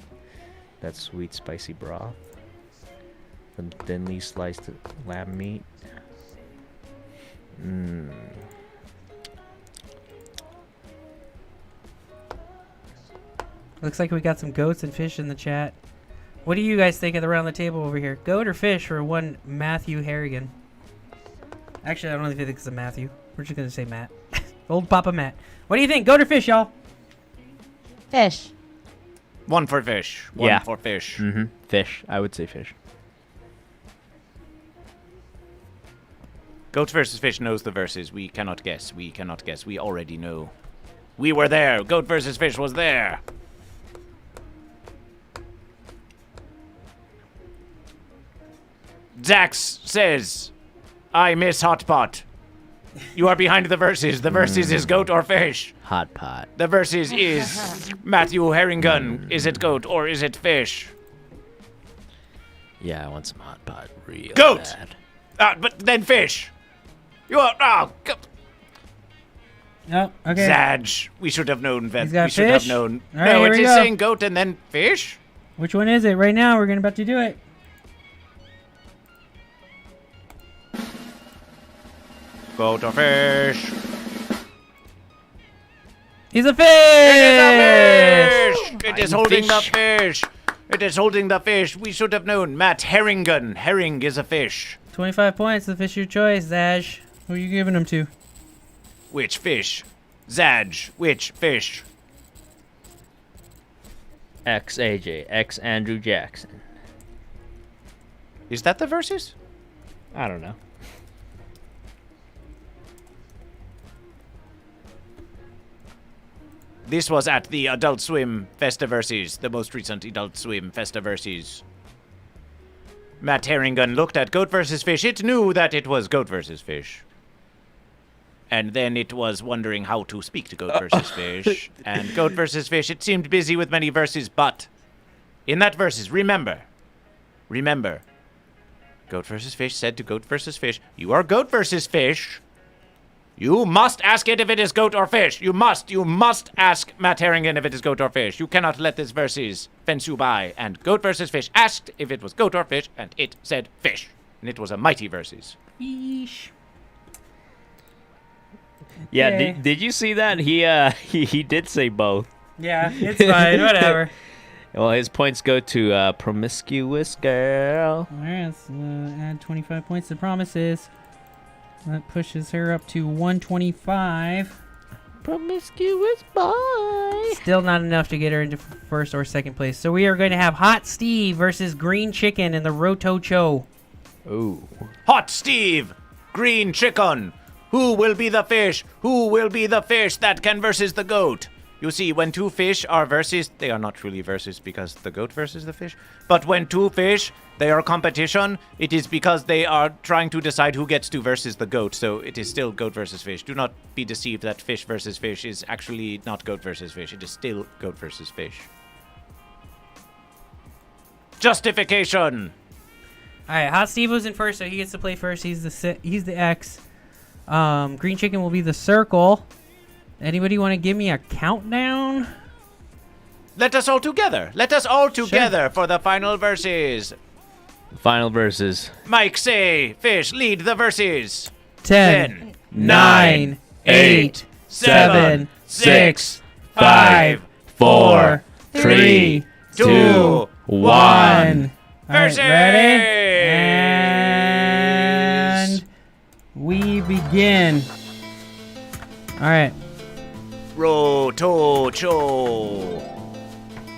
Speaker 8: spicy broth. Some thinly sliced lamb meat.
Speaker 4: Looks like we got some goats and fish in the chat. What do you guys think of around the table over here? Goat or fish for one Matthew Harrigan? Actually, I don't even think it's a Matthew. We're just going to say Matt. Old Papa Matt. What do you think? Goat or fish, y'all?
Speaker 5: Fish.
Speaker 7: One for fish. One for fish.
Speaker 8: Fish. I would say fish.
Speaker 7: Goat versus fish knows the verses. We cannot guess. We cannot guess. We already know. We were there. Goat versus fish was there. Zax says, I miss Hot Pot. You are behind the verses. The verses is goat or fish.
Speaker 8: Hot Pot.
Speaker 7: The verses is Matthew Herringun. Is it goat or is it fish?
Speaker 8: Yeah, I want some Hot Pot real
Speaker 7: goat.
Speaker 8: bad.
Speaker 7: But then fish. You are
Speaker 4: Oh, okay.
Speaker 7: Zadge. We should have known that.
Speaker 4: He's got
Speaker 7: We should
Speaker 4: fish?
Speaker 7: have known.
Speaker 4: All right,
Speaker 7: No,
Speaker 4: here
Speaker 7: it
Speaker 4: we
Speaker 7: is
Speaker 4: go.
Speaker 7: saying goat and then fish.
Speaker 4: Which one is it? Right now, we're about to do it.
Speaker 7: Goat or fish?
Speaker 4: He's a fish!
Speaker 7: It is holding the fish. It is holding the fish. We should have known. Matt Herringun. Herring is a fish.
Speaker 4: 25 points. The fish of your choice, Zaj. Who are you giving them to?
Speaker 7: Which fish? Zadge. Which fish?
Speaker 8: X AJ. X Andrew Jackson.
Speaker 7: Is that the verses?
Speaker 8: I don't know.
Speaker 7: This was at the Adult Swim Festiverses, the most recent Adult Swim Festiverses. Matt Herringun looked at goat versus fish. It knew that it was goat versus fish. And then it was wondering how to speak to goat versus fish. And goat versus fish, it seemed busy with many verses, but in that verses, remember, goat versus fish said to goat versus fish, you are goat versus fish. You must ask it if it is goat or fish. You must ask Matt Herringun if it is goat or fish. You cannot let this versus fence you by. And goat versus fish asked if it was goat or fish, and it said fish. And it was a mighty versus.
Speaker 4: Fish.
Speaker 8: Yeah,
Speaker 4: Okay.
Speaker 8: did you see that? He did say both.
Speaker 4: Yeah, it's fine. Whatever.
Speaker 8: Well, his points go to Promiscuous Girl.
Speaker 4: All right, let's add 25 points to promises. That pushes her up to 125.
Speaker 8: Promiscuous boy.
Speaker 4: Still not enough to get her into first or second place. So we are going to have Hot Steve versus Green Chicken in the Roto Cho.
Speaker 8: Ooh.
Speaker 7: Hot Steve! Green chicken! Who will be the fish? Who will be the fish that can versus the goat? You see, when two fish are versus, they are not truly versus because the goat versus the fish. But when two fish, they are competition, it is because they are trying to decide who gets to versus the goat. So it is still goat versus fish. Do not be deceived that fish versus fish is actually not goat versus fish. It is still goat versus fish. Justification!
Speaker 4: All right, Hot Steve was in first, so he gets to play first. He's the X. Green Chicken will be the circle. Anybody want to give me a countdown?
Speaker 7: Let us all together for the final verses.
Speaker 8: Final verses.
Speaker 7: Mike, say, fish, lead the verses.
Speaker 4: 10, 9, 8, 7, 6, 5, 4, 3, 2, 1.
Speaker 7: Verses!
Speaker 4: Ready? And we begin. All right.
Speaker 7: Roto Cho.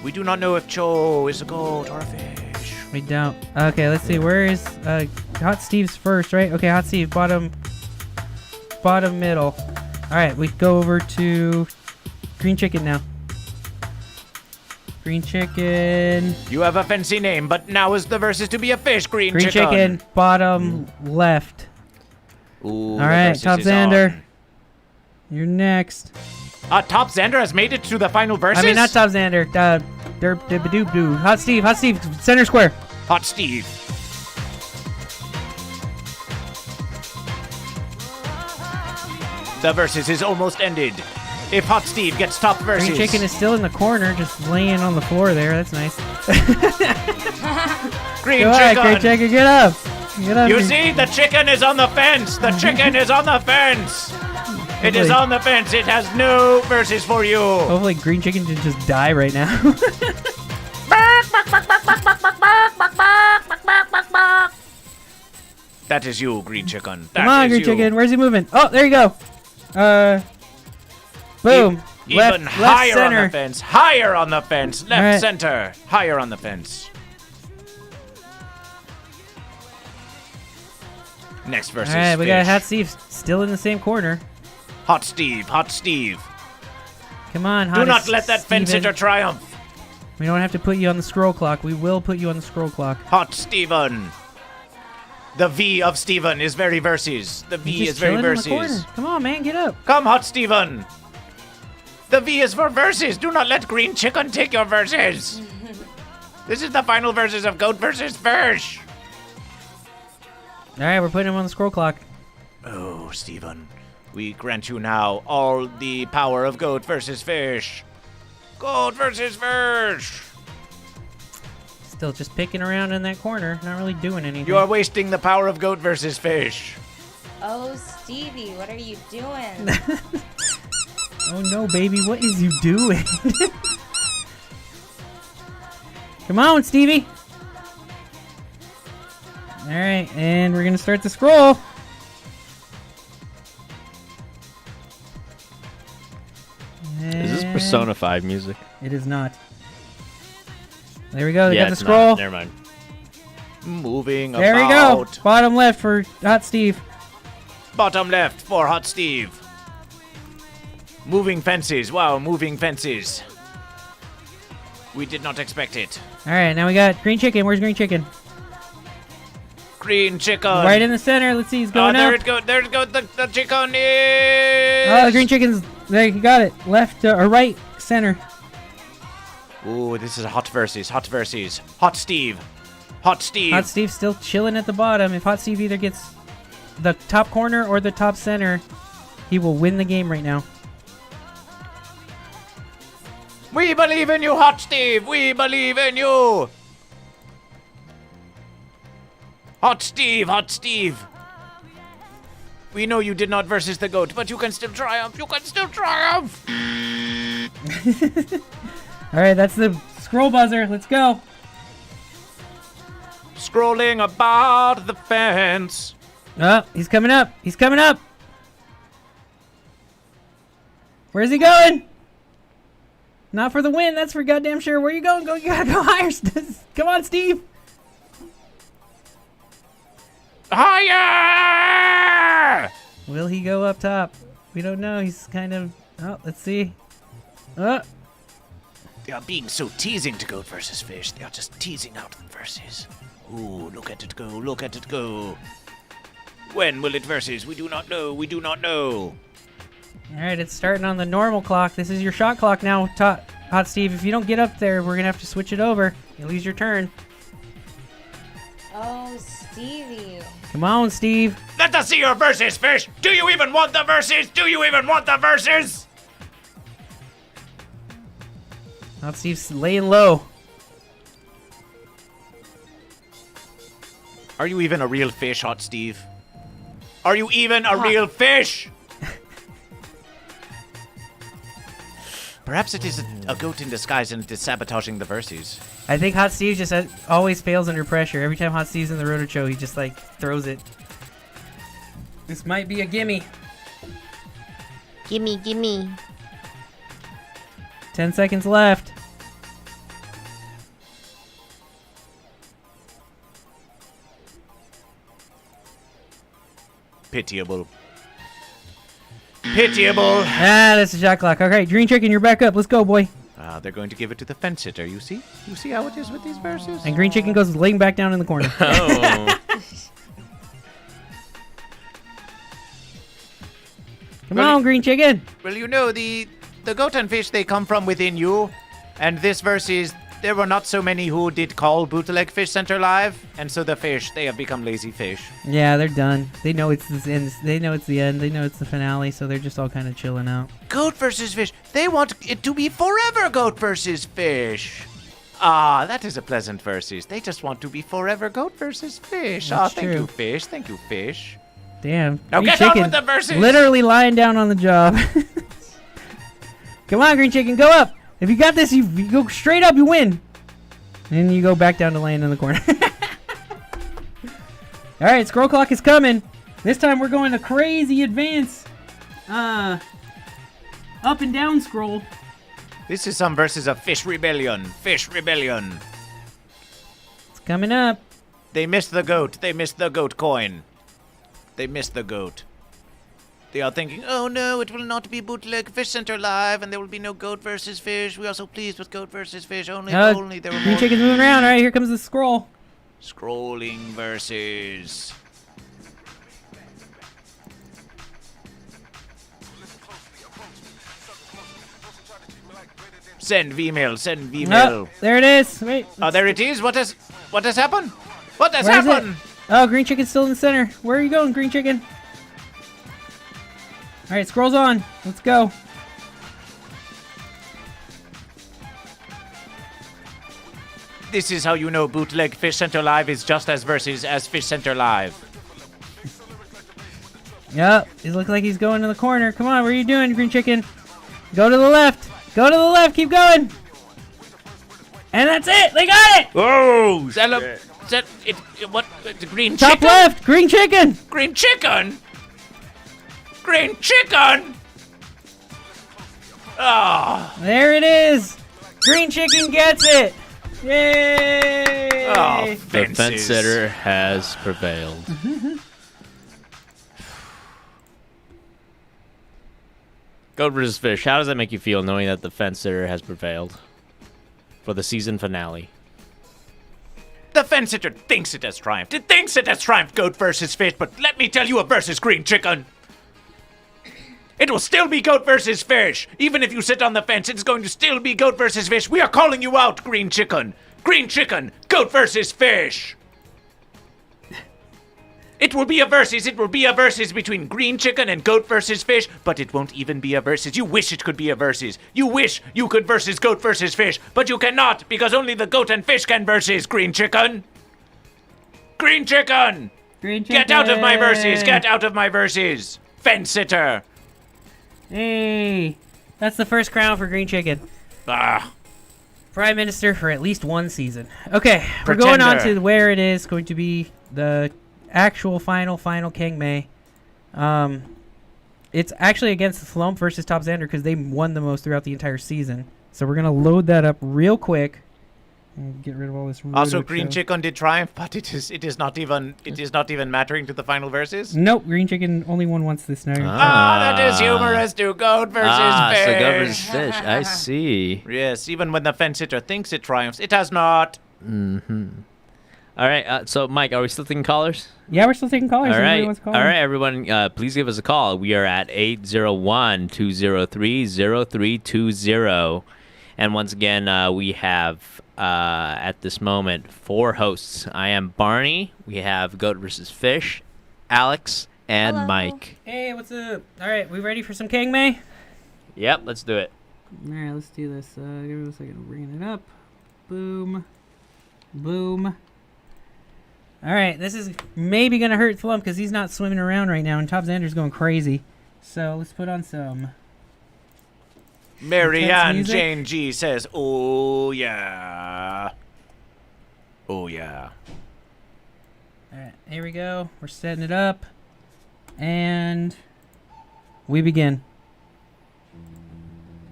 Speaker 7: We do not know if Cho is a goat or a fish.
Speaker 4: We don't. Okay, let's see. Where is Hot Steve's first, right? Okay, Hot Steve, bottom middle. All right, we go over to green chicken now. Green chicken.
Speaker 7: You have a fancy name, but now is the versus to be a fish. Green
Speaker 4: chicken. Bottom left.
Speaker 7: Ooh,
Speaker 4: all right, Top Xander. You're next.
Speaker 7: Top Xander has made it to the final versus?
Speaker 4: I mean, not Top Xander. Hot Steve. Center square.
Speaker 7: Hot Steve. The versus is almost ended. If Hot Steve gets top versus...
Speaker 4: Green chicken is still in the corner, just laying on the floor there. That's nice.
Speaker 7: Green
Speaker 4: Go
Speaker 7: chicken.
Speaker 4: Green chicken, get up. Get up.
Speaker 7: You see, the chicken is on the fence. The chicken is on the fence. It is on the fence. It has no verses for you.
Speaker 4: Hopefully green chicken didn't just die right now.
Speaker 7: That is you, green chicken.
Speaker 4: Come on, green chicken. Where's he moving? Oh, there you go. Boom.
Speaker 7: Even
Speaker 4: left
Speaker 7: higher
Speaker 4: center.
Speaker 7: on the fence. Higher on the fence. Left
Speaker 4: right.
Speaker 7: center. Higher on the fence. Next versus
Speaker 4: All right, we
Speaker 7: fish.
Speaker 4: got Hot Steve still in the same corner.
Speaker 7: Hot Steve. Hot Steve.
Speaker 4: Come on,
Speaker 7: Do not let that fence sitter triumph.
Speaker 4: We don't have to put you on the scroll clock. We will put you on the scroll clock.
Speaker 7: Hot Steven. The V of Steven is very verses. The V
Speaker 4: He's
Speaker 7: is very
Speaker 4: chilling in the
Speaker 7: verses.
Speaker 4: corner. Come on, man, get up.
Speaker 7: Come, Hot Steven. The V is for verses. Do not let green chicken take your verses. This is the final verses of goat versus fish.
Speaker 4: All right, we're putting him on the scroll clock.
Speaker 7: Oh, Steven. We grant you now all the power of goat versus fish. Goat versus fish.
Speaker 4: Still just picking around in that corner, not really doing anything.
Speaker 7: You are wasting the power of goat versus fish.
Speaker 5: Oh, Stevie, what are you doing?
Speaker 4: Oh no, baby, what is you doing? Come on, Stevie. All right, and we're gonna start the scroll.
Speaker 8: Is this Persona 5 music?
Speaker 4: It is not. There we go. They
Speaker 8: Yeah,
Speaker 4: got the
Speaker 8: it's
Speaker 4: scroll.
Speaker 8: not. Never mind.
Speaker 7: Moving
Speaker 4: There we go. Bottom left for Hot Steve.
Speaker 7: Bottom left for Hot Steve. Moving fences. Wow, moving fences. We did not expect it.
Speaker 4: All right, now we got green chicken. Where's green chicken?
Speaker 7: Green chicken.
Speaker 4: Right in the center. Let's see. He's going
Speaker 7: there
Speaker 4: up.
Speaker 7: it goes. There it goes. The chicken is.
Speaker 4: Oh, the green chicken's there. You got it. Left or right center.
Speaker 7: Ooh, this is a hot versus. Hot versus. Hot Steve. Hot Steve.
Speaker 4: Hot Steve's still chilling at the bottom. If Hot Steve either gets the top corner or the top center, he will win the game right now.
Speaker 7: We believe in you, Hot Steve. We believe in you. Hot Steve. Hot Steve. We know you did not versus the goat, but you can still triumph. You can still triumph.
Speaker 4: All right, that's the scroll buzzer. Let's go.
Speaker 7: Scrolling about the fence.
Speaker 4: Oh, he's coming up. He's coming up. Where's he going? Not for the win. That's for goddamn sure. Where you going? Go. You gotta go higher. Come on, Steve.
Speaker 7: Higher!
Speaker 4: Will he go up top? We don't know. He's kind of... Oh, let's see. Oh.
Speaker 7: They are being so teasing to goat versus fish. They are just teasing out the verses. Ooh, look at it go. Look at it go. When will it versus? We do not know. We do not know.
Speaker 4: All right, it's starting on the normal clock. This is your shot clock now, Hot Steve. If you don't get up there, we're going to have to switch it over. You lose your turn.
Speaker 5: Oh, Stevie.
Speaker 4: Come on, Steve.
Speaker 7: Let us see your verses, fish. Do you even want the verses? Do you even want the verses?
Speaker 4: Hot Steve's laying low.
Speaker 7: Are you even a real fish, Hot Steve? Are you even a real fish? Perhaps it is a goat in disguise and it is sabotaging the verses.
Speaker 4: I think Hot Steve just always fails under pressure. Every time Hot Steve's in the Roto Show, he just like throws it. This might be a gimme.
Speaker 5: Gimme, gimme.
Speaker 4: 10 seconds left.
Speaker 7: Pitiable. Pitiable.
Speaker 4: Ah, that's a shot clock. Okay, green chicken, you're back up. Let's go, boy.
Speaker 7: They're going to give it to the fence sitter. You see? You see how it is with these verses?
Speaker 4: And green chicken goes laying back down in the corner.
Speaker 8: Oh.
Speaker 4: Come on, green chicken.
Speaker 7: Well, you know, the goat and fish, they come from within you. And this verse is, there were not so many who did call Bootleg Fish Center Live. And so the fish, they have become lazy fish.
Speaker 4: Yeah, they're done. They know it's the end. They know it's the end. They know it's the finale, so they're just all kind of chilling out.
Speaker 7: Goat versus fish. They want it to be forever goat versus fish. Ah, that is a pleasant verses. They just want to be forever goat versus fish.
Speaker 4: That's
Speaker 7: Thank
Speaker 4: true.
Speaker 7: you, fish. Thank you, fish.
Speaker 4: Damn.
Speaker 7: Now
Speaker 4: Green
Speaker 7: get on
Speaker 4: chicken,
Speaker 7: with the verses.
Speaker 4: Literally lying down on the job. Come on, green chicken, go up. If you got this, you go straight up, you win. And you go back down to laying in the corner. All right, scroll clock is coming. This time we're going to crazy advance. Up and down scroll.
Speaker 7: This is some verses of Fish Rebellion. Fish Rebellion.
Speaker 4: It's coming up.
Speaker 7: They missed the goat. They missed the goat coin. They missed the goat. They are thinking, oh no, it will not be Bootleg Fish Center Live, and there will be no goat versus fish. We are so pleased with goat versus fish. Only there were
Speaker 4: Green
Speaker 7: more
Speaker 4: chicken's moving around. All right, here comes the scroll.
Speaker 7: scrolling verses. Send V-mail, V mail.
Speaker 4: Oh, there it is. Wait.
Speaker 7: Oh, there it is. What has happened? What has
Speaker 4: Where is it?
Speaker 7: happened?
Speaker 4: Oh, green chicken's still in the center. Where are you going, green chicken? All right, scrolls on. Let's go.
Speaker 7: This is how you know Bootleg Fish Center Live is just as verses as Fish Center Live.
Speaker 4: Yep, he looks like he's going to the corner. Come on, what are you doing, green chicken? Go to the left. Go to the left. Keep going. And that's it. They got it.
Speaker 3: Whoa!
Speaker 7: What? The green
Speaker 4: Top
Speaker 7: chicken?
Speaker 4: left. Green chicken.
Speaker 7: Green chicken? Green chicken? Oh.
Speaker 4: There it is. Green chicken gets it. Yay!
Speaker 7: Oh,
Speaker 8: The
Speaker 7: fences.
Speaker 8: fence sitter has prevailed. Goat versus fish. How does that make you feel knowing that the fence sitter has prevailed for the season finale?
Speaker 7: The fence sitter thinks it has triumphed. It thinks it has triumphed, goat versus fish, but let me tell you a versus green chicken. It will still be goat versus fish. Even if you sit on the fence, it's going to still be goat versus fish. We are calling you out, green chicken. Green chicken, goat versus fish. It will be a versus. It will be a versus between green chicken and goat versus fish, but it won't even be a versus. You wish it could be a versus. You wish you could versus goat versus fish, but you cannot because only the goat and fish can versus green chicken. Green chicken!
Speaker 4: Green chicken.
Speaker 7: Get out of my verses! Get out of my verses! Fence sitter!
Speaker 4: Hey, that's the first crown for green chicken.
Speaker 7: Ah.
Speaker 4: Prime Minister for at least one season. Okay, we're going on to where it is going to be the actual final King May. It's actually against the Flump versus Top Xander because they won the most throughout the entire season. So we're gonna load that up real quick and get rid of all this.
Speaker 7: Also,
Speaker 4: Rudo
Speaker 7: green
Speaker 4: show.
Speaker 7: chicken did triumph, but it is not even mattering to the final verses.
Speaker 4: Nope, green chicken only won once this night.
Speaker 7: That is humorous to goat versus fish.
Speaker 8: So goat versus fish. I see.
Speaker 7: Yes, even when the fence sitter thinks it triumphs, it has not.
Speaker 8: Mm-hmm. All right, so Mike, are we still taking callers?
Speaker 4: Yeah, we're still taking callers.
Speaker 8: All
Speaker 4: Anybody
Speaker 8: right,
Speaker 4: wants to call
Speaker 8: all
Speaker 4: in?
Speaker 8: right, everyone, please give us a call. We are at 801-203-0320. And once again, we have, at this moment, 4 hosts. I am Barney. We have Goat versus Fish, Alex, and
Speaker 5: Hello.
Speaker 8: Mike.
Speaker 4: Hey, what's up? All right, we ready for some King May?
Speaker 8: Yep, let's do it.
Speaker 4: All right, let's do this. Give me a second. I'm bringing it up. Boom. Boom. All right, this is maybe going to hurt Flump because he's not swimming around right now, and Top Xander's going crazy. So let's put on some...
Speaker 7: Marianne
Speaker 4: music?
Speaker 7: Jane G says, "Oh yeah, oh yeah."
Speaker 4: All right, here we go. We're setting it up. And we begin.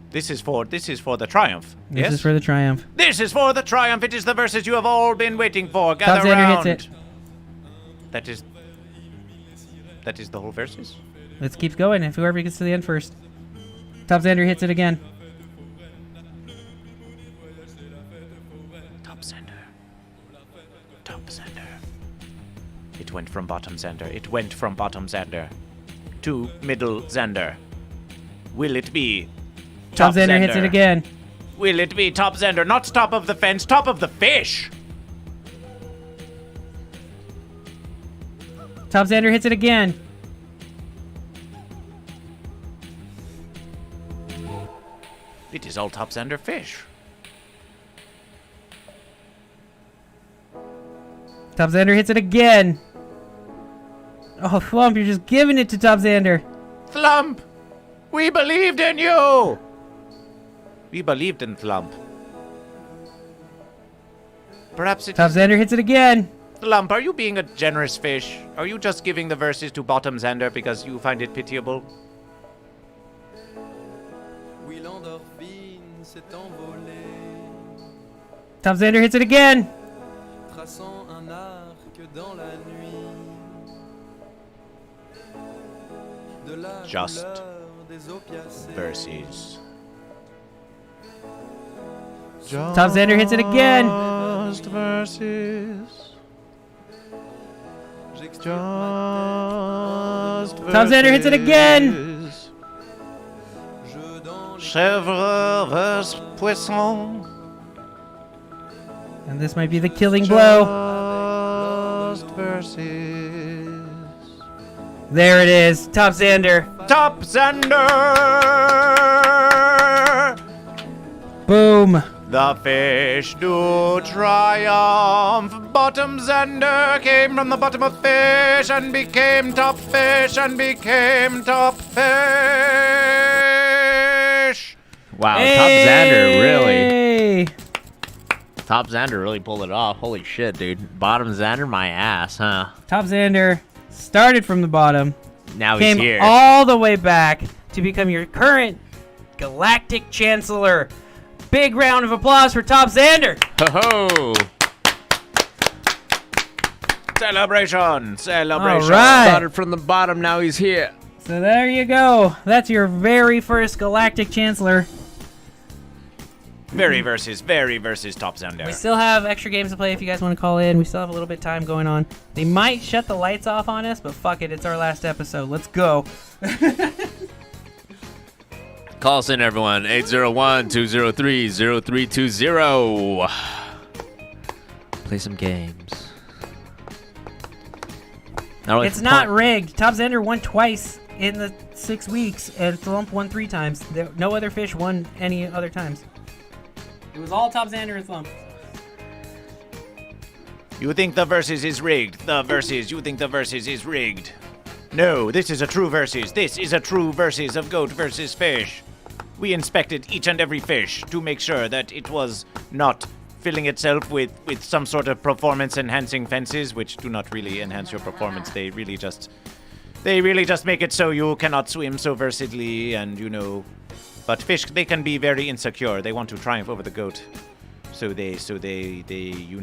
Speaker 7: This is for the triumph.
Speaker 4: This is for the triumph.
Speaker 7: This is for the triumph. It is the verses you have all been waiting for. Gather
Speaker 4: Top Xander
Speaker 7: round.
Speaker 4: hits it.
Speaker 7: That is. That is the whole versus?
Speaker 4: Let's keep going. If whoever gets to the end first. Top Xander hits it again.
Speaker 7: Top Xander. It went from bottom Xander. It went from bottom Xander to middle Xander. Will it be
Speaker 4: Top Xander hits it again.
Speaker 7: Will it be top Xander? Not top of the fence, top of the fish.
Speaker 4: Top Xander hits it again.
Speaker 7: It is all top Xander fish.
Speaker 4: Top Xander hits it again. Oh, Flump, you're just giving it to Top Xander.
Speaker 7: Thump! We believed in you! We believed in Thump. Perhaps it...
Speaker 4: Top Xander hits it again.
Speaker 7: Thump, are you being a generous fish? Are you just giving the verses to bottom Xander because you find it pitiable?
Speaker 4: Top Xander hits it again.
Speaker 7: Just verses.
Speaker 4: Top Xander hits it again.
Speaker 7: Just verses.
Speaker 4: Top Xander hits it again.
Speaker 7: Chèvres, poissons.
Speaker 4: And this might be the killing blow.
Speaker 7: Just verses.
Speaker 4: There it is. Top Xander.
Speaker 7: Top Xander.
Speaker 4: Boom.
Speaker 7: The fish do triumph. Bottom Xander came from the bottom of fish and became top fish and became top fish.
Speaker 8: Wow,
Speaker 4: Hey!
Speaker 8: Top Xander really pulled it off. Holy shit, dude. Bottom Xander, my ass, huh?
Speaker 4: Top Xander started from the bottom.
Speaker 8: Now
Speaker 4: came
Speaker 8: he's here.
Speaker 4: all the way back to become your current Galactic Chancellor. Big round of applause for Top Xander.
Speaker 8: Ho-ho!
Speaker 7: Celebration! Celebration!
Speaker 4: All right.
Speaker 8: Started from the bottom, now he's here.
Speaker 4: So there you go. That's your very first Galactic Chancellor.
Speaker 7: Very versus Top Xander.
Speaker 4: We still have extra games to play if you guys want to call in. We still have a little bit of time going on. They might shut the lights off on us, but fuck it. It's our last episode. Let's go.
Speaker 8: Call us in, everyone. 801-203-0320. Play some games.
Speaker 4: It's not rigged. Top Xander won twice in the 6 weeks, and Thlump won 3 times. No other fish won any other times. It was all Top Xander and Thlump.
Speaker 7: You think the versus is rigged. You think the versus is rigged. No, this is a true versus. This is a true versus of goat versus fish. We inspected each and every fish to make sure that it was not filling itself with some sort of performance-enhancing fences, which do not really enhance your performance. They really just make it so you cannot swim so versatilely, and But fish, they can be very insecure. They want to triumph over the goat. So they you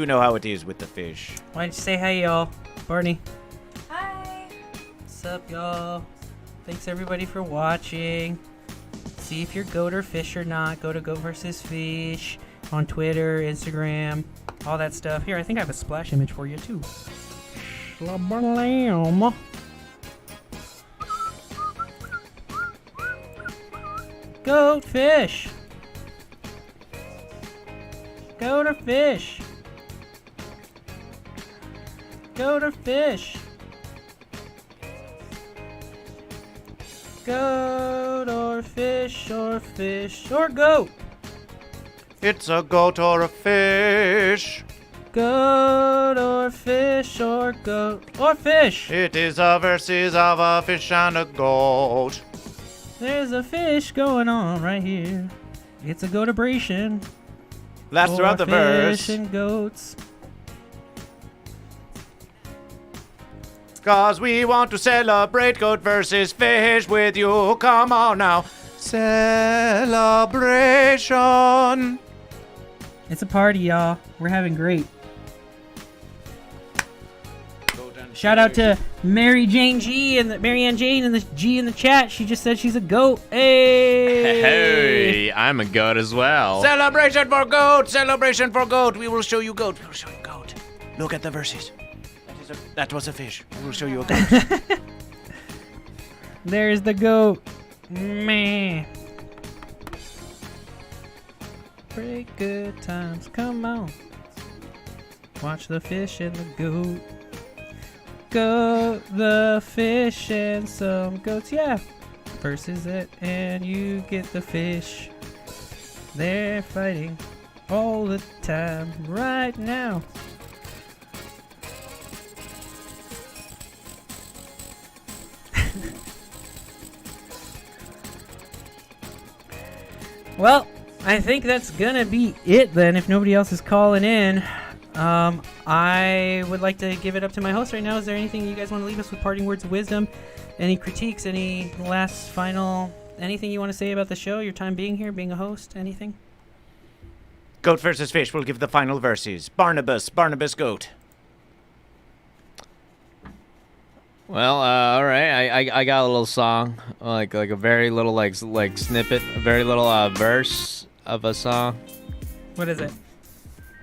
Speaker 7: know how it is with the fish.
Speaker 4: Why don't you say hi, y'all? Barney.
Speaker 5: Hi.
Speaker 4: What's up, y'all? Thanks everybody for watching. See if you're goat or fish or not. Go to Goat vs. Fish on Twitter, Instagram, all that stuff. Here, I think I have a splash image for you too. Shlablam. Goat fish. Goat or fish. Goat or fish. Goat or fish or fish or goat.
Speaker 7: It's a goat or a fish.
Speaker 4: Goat or fish or goat or fish.
Speaker 7: It is a versus of a fish and a goat.
Speaker 4: There's a fish going on right here. It's a goat-abration.
Speaker 7: Last throughout the verse.
Speaker 4: Fish and goats.
Speaker 7: 'Cause we want to celebrate goat versus fish with you. Come on now. Celebration.
Speaker 4: It's a party, y'all. We're having great.
Speaker 7: Goat and
Speaker 4: Shout out to Mary Jane G and Marianne Jane and the G in the chat. She just said she's a goat. Hey!
Speaker 8: Hey, I'm a goat as well.
Speaker 7: Celebration for goat! Celebration for goat! We will show you goat. We will show you goat. Look at the verses. That was a fish. We will show you a goat.
Speaker 4: There's the goat. Man. Pretty good times. Come on. Watch the fish and the goat. Goat, the fish, and some goats. Yeah. Versus it, and you get the fish. They're fighting all the time right now. Well, I think that's gonna be it then, if nobody else is calling in. I would like to give it up to my host right now. Is there anything you guys want to leave us with, parting words of wisdom? Any critiques? Any last final... anything you want to say about the show? Your time being here, being a host? Anything?
Speaker 7: Goat versus fish. We'll give the final verses. Barnabas, Goat.
Speaker 8: Well, all right. I got a little song, like a very little like snippet, a very little verse of a song.
Speaker 4: What is it?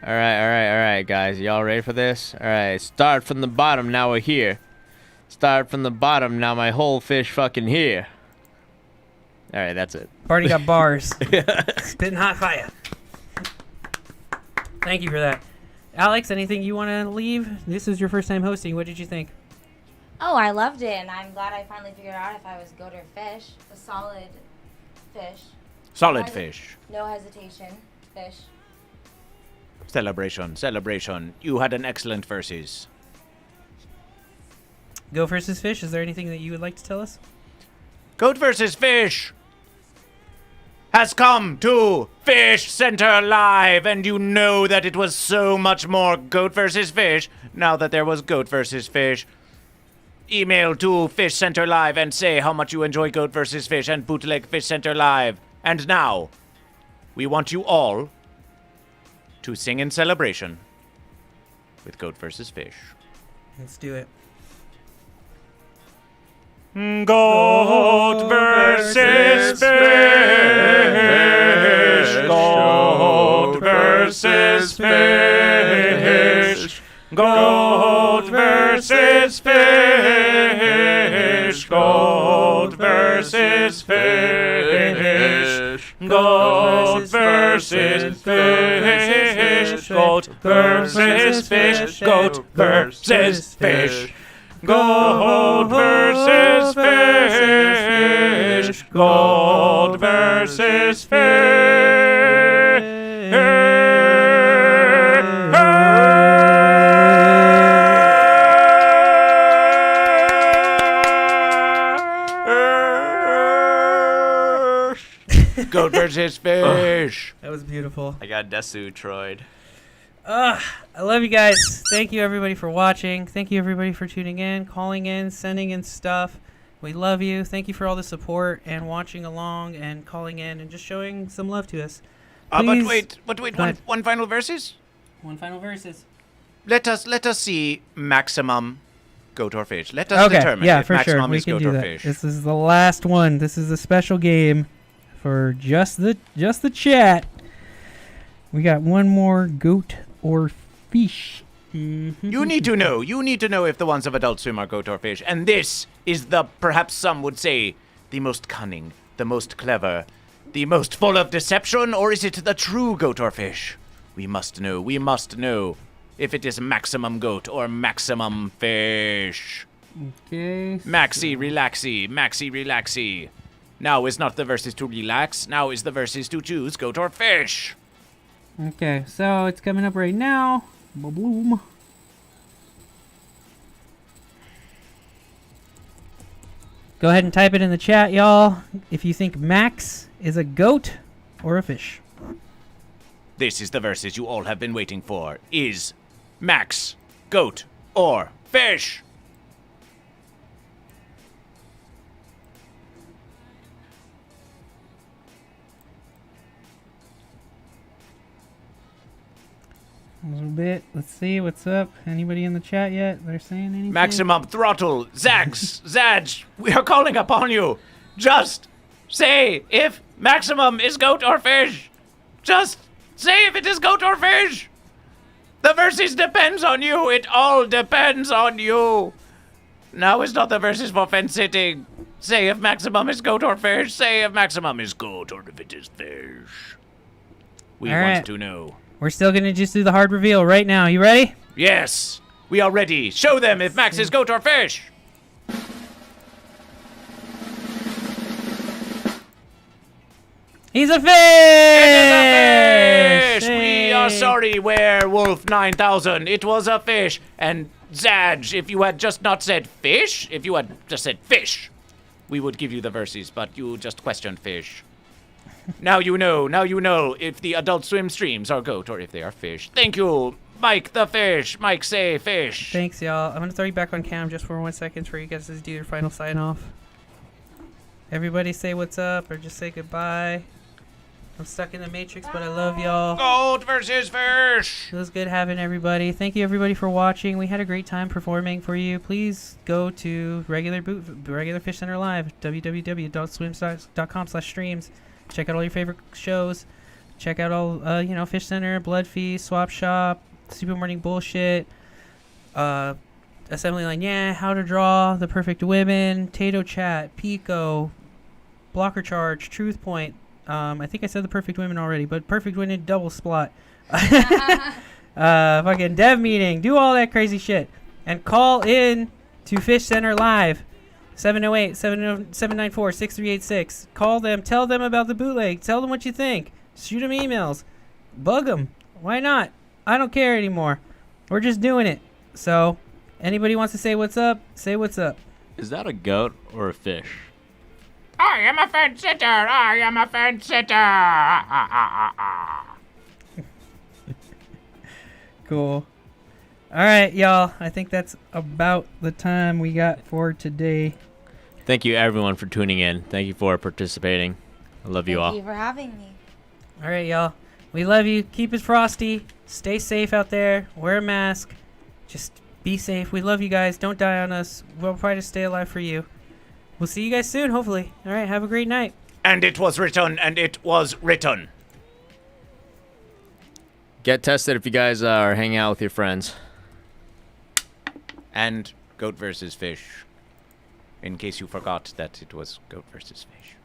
Speaker 8: All right, guys. Y'all ready for this? All right. Start from the bottom. Now we're here. Start from the bottom. Now my whole fish fucking here. All right, that's it.
Speaker 4: Party got bars. Spitting hot fire. Thank you for that. Alex, anything you want to leave? This is your first time hosting. What did you think?
Speaker 5: Oh, I loved it, and I'm glad I finally figured out if I was goat or fish. A solid fish.
Speaker 7: Solid fish.
Speaker 5: No hesitation. Fish.
Speaker 7: Celebration. You had an excellent verses.
Speaker 4: Goat versus fish. Is there anything that you would like to tell us?
Speaker 7: Goat versus fish has come to Fishcenterlive, and you know that it was so much more goat versus fish now that there was goat versus fish. Email to Fishcenterlive and say how much you enjoy Goat vs. Fish and Bootleg Fishcenterlive. And now, we want you all to sing in celebration with Goat vs. Fish.
Speaker 4: Let's do it.
Speaker 7: Goat versus fish. Goat versus fish. Goat versus fish. Goat versus fish. Goat versus fish. Goat versus fish. Goat versus fish. Goat versus fish. Goat versus fish. Goat versus fish.
Speaker 4: That was beautiful.
Speaker 8: I got Desu Troid.
Speaker 4: I love you guys. Thank you everybody for watching. Thank you everybody for tuning in, calling in, sending in stuff. We love you. Thank you for all the support and watching along and calling in and just showing some love to us.
Speaker 7: But wait, one final verses?
Speaker 4: One final verses.
Speaker 7: Let us see maximum goat or fish. Let us determine if
Speaker 4: for
Speaker 7: maximum
Speaker 4: sure. We
Speaker 7: is
Speaker 4: can
Speaker 7: goat
Speaker 4: do
Speaker 7: or
Speaker 4: that.
Speaker 7: fish.
Speaker 4: This is the last one. This is a special game for just the chat. We got one more goat or fish.
Speaker 7: You need to know. You need to know if the ones of Adult Swim are goat or fish. And this is the, perhaps some would say, the most cunning, the most clever, the most full of deception, or is it the true goat or fish? We must know. We must know if it is maximum goat or maximum fish.
Speaker 4: Okay.
Speaker 7: Maxi relaxy. Now is not the verses to relax. Now is the verses to choose goat or fish.
Speaker 4: Okay, so it's coming up right now. Boom. Go ahead and type it in the chat, y'all, if you think Max is a goat or a fish.
Speaker 7: This is the verses you all have been waiting for. Is Max goat or fish?
Speaker 4: A little bit. Let's see what's up. Anybody in the chat yet? They're saying anything?
Speaker 7: Maximum throttle. Zaj, we are calling upon you. Just say if Maximum is goat or fish. Just say if it is goat or fish. The versus depends on you. It all depends on you. Now is not the versus for fence sitting. Say if Maximum is goat or fish. Say if Maximum is goat or if it is fish. We
Speaker 4: All
Speaker 7: want
Speaker 4: right.
Speaker 7: to know.
Speaker 4: We're still going to just do the hard reveal right now. You ready?
Speaker 7: Yes, we are ready. Show them if Max is goat or fish.
Speaker 4: He's a fish!
Speaker 7: Fish! We are sorry, Werewolf 9000. It was a fish. And Zaj, if you had just not said fish, if you had just said fish, we would give you the verses, but you just questioned fish. Now you know if the Adult Swim streams are goat or if they are fish. Thank you, Mike the fish. Mike, say fish.
Speaker 4: Thanks, y'all. I'm going to throw you back on cam just for 1 second for you guys to do your final sign-off. Everybody say what's up or just say goodbye. I'm stuck in the Matrix, but I love y'all.
Speaker 7: Goat versus fish.
Speaker 4: It was good having everybody. Thank you, everybody, for watching. We had a great time performing for you. Please go to regular Fish Center Live, www.swim.com/streams. Check out all your favorite shows. Check out all, Fish Center, Blood Feast, Swap Shop, Super Morning Bullshit, Assembly Line, yeah, How to Draw, The Perfect Women, Tato Chat, Pico, Blocker Charge, Truth Point. I think I said The Perfect Women already, but Perfect Women double splot. Fucking dev meeting. Do all that crazy shit. And call in to Fish Center Live. 708-794-6386. Call them. Tell them about the bootleg. Tell them what you think. Shoot them emails. Bug them. Why not? I don't care anymore. We're just doing it. So, anybody wants to say what's up, say what's up.
Speaker 8: Is that a goat or a fish?
Speaker 7: I am a fence sitter. I am a fence sitter.
Speaker 4: Cool. All right, y'all. I think that's about the time we got for today.
Speaker 8: Thank you, everyone, for tuning in. Thank you for participating. I love you all.
Speaker 5: Thank you for having me.
Speaker 4: All right, y'all. We love you. Keep it frosty. Stay safe out there. Wear a mask. Just be safe. We love you guys. Don't die on us. We'll try to stay alive for you. We'll see you guys soon, hopefully. All right, have a great night.
Speaker 7: And it was written, and it was written.
Speaker 8: Get tested if you guys are hanging out with your friends.
Speaker 7: And goat versus fish. In case you forgot that it was goat versus fish.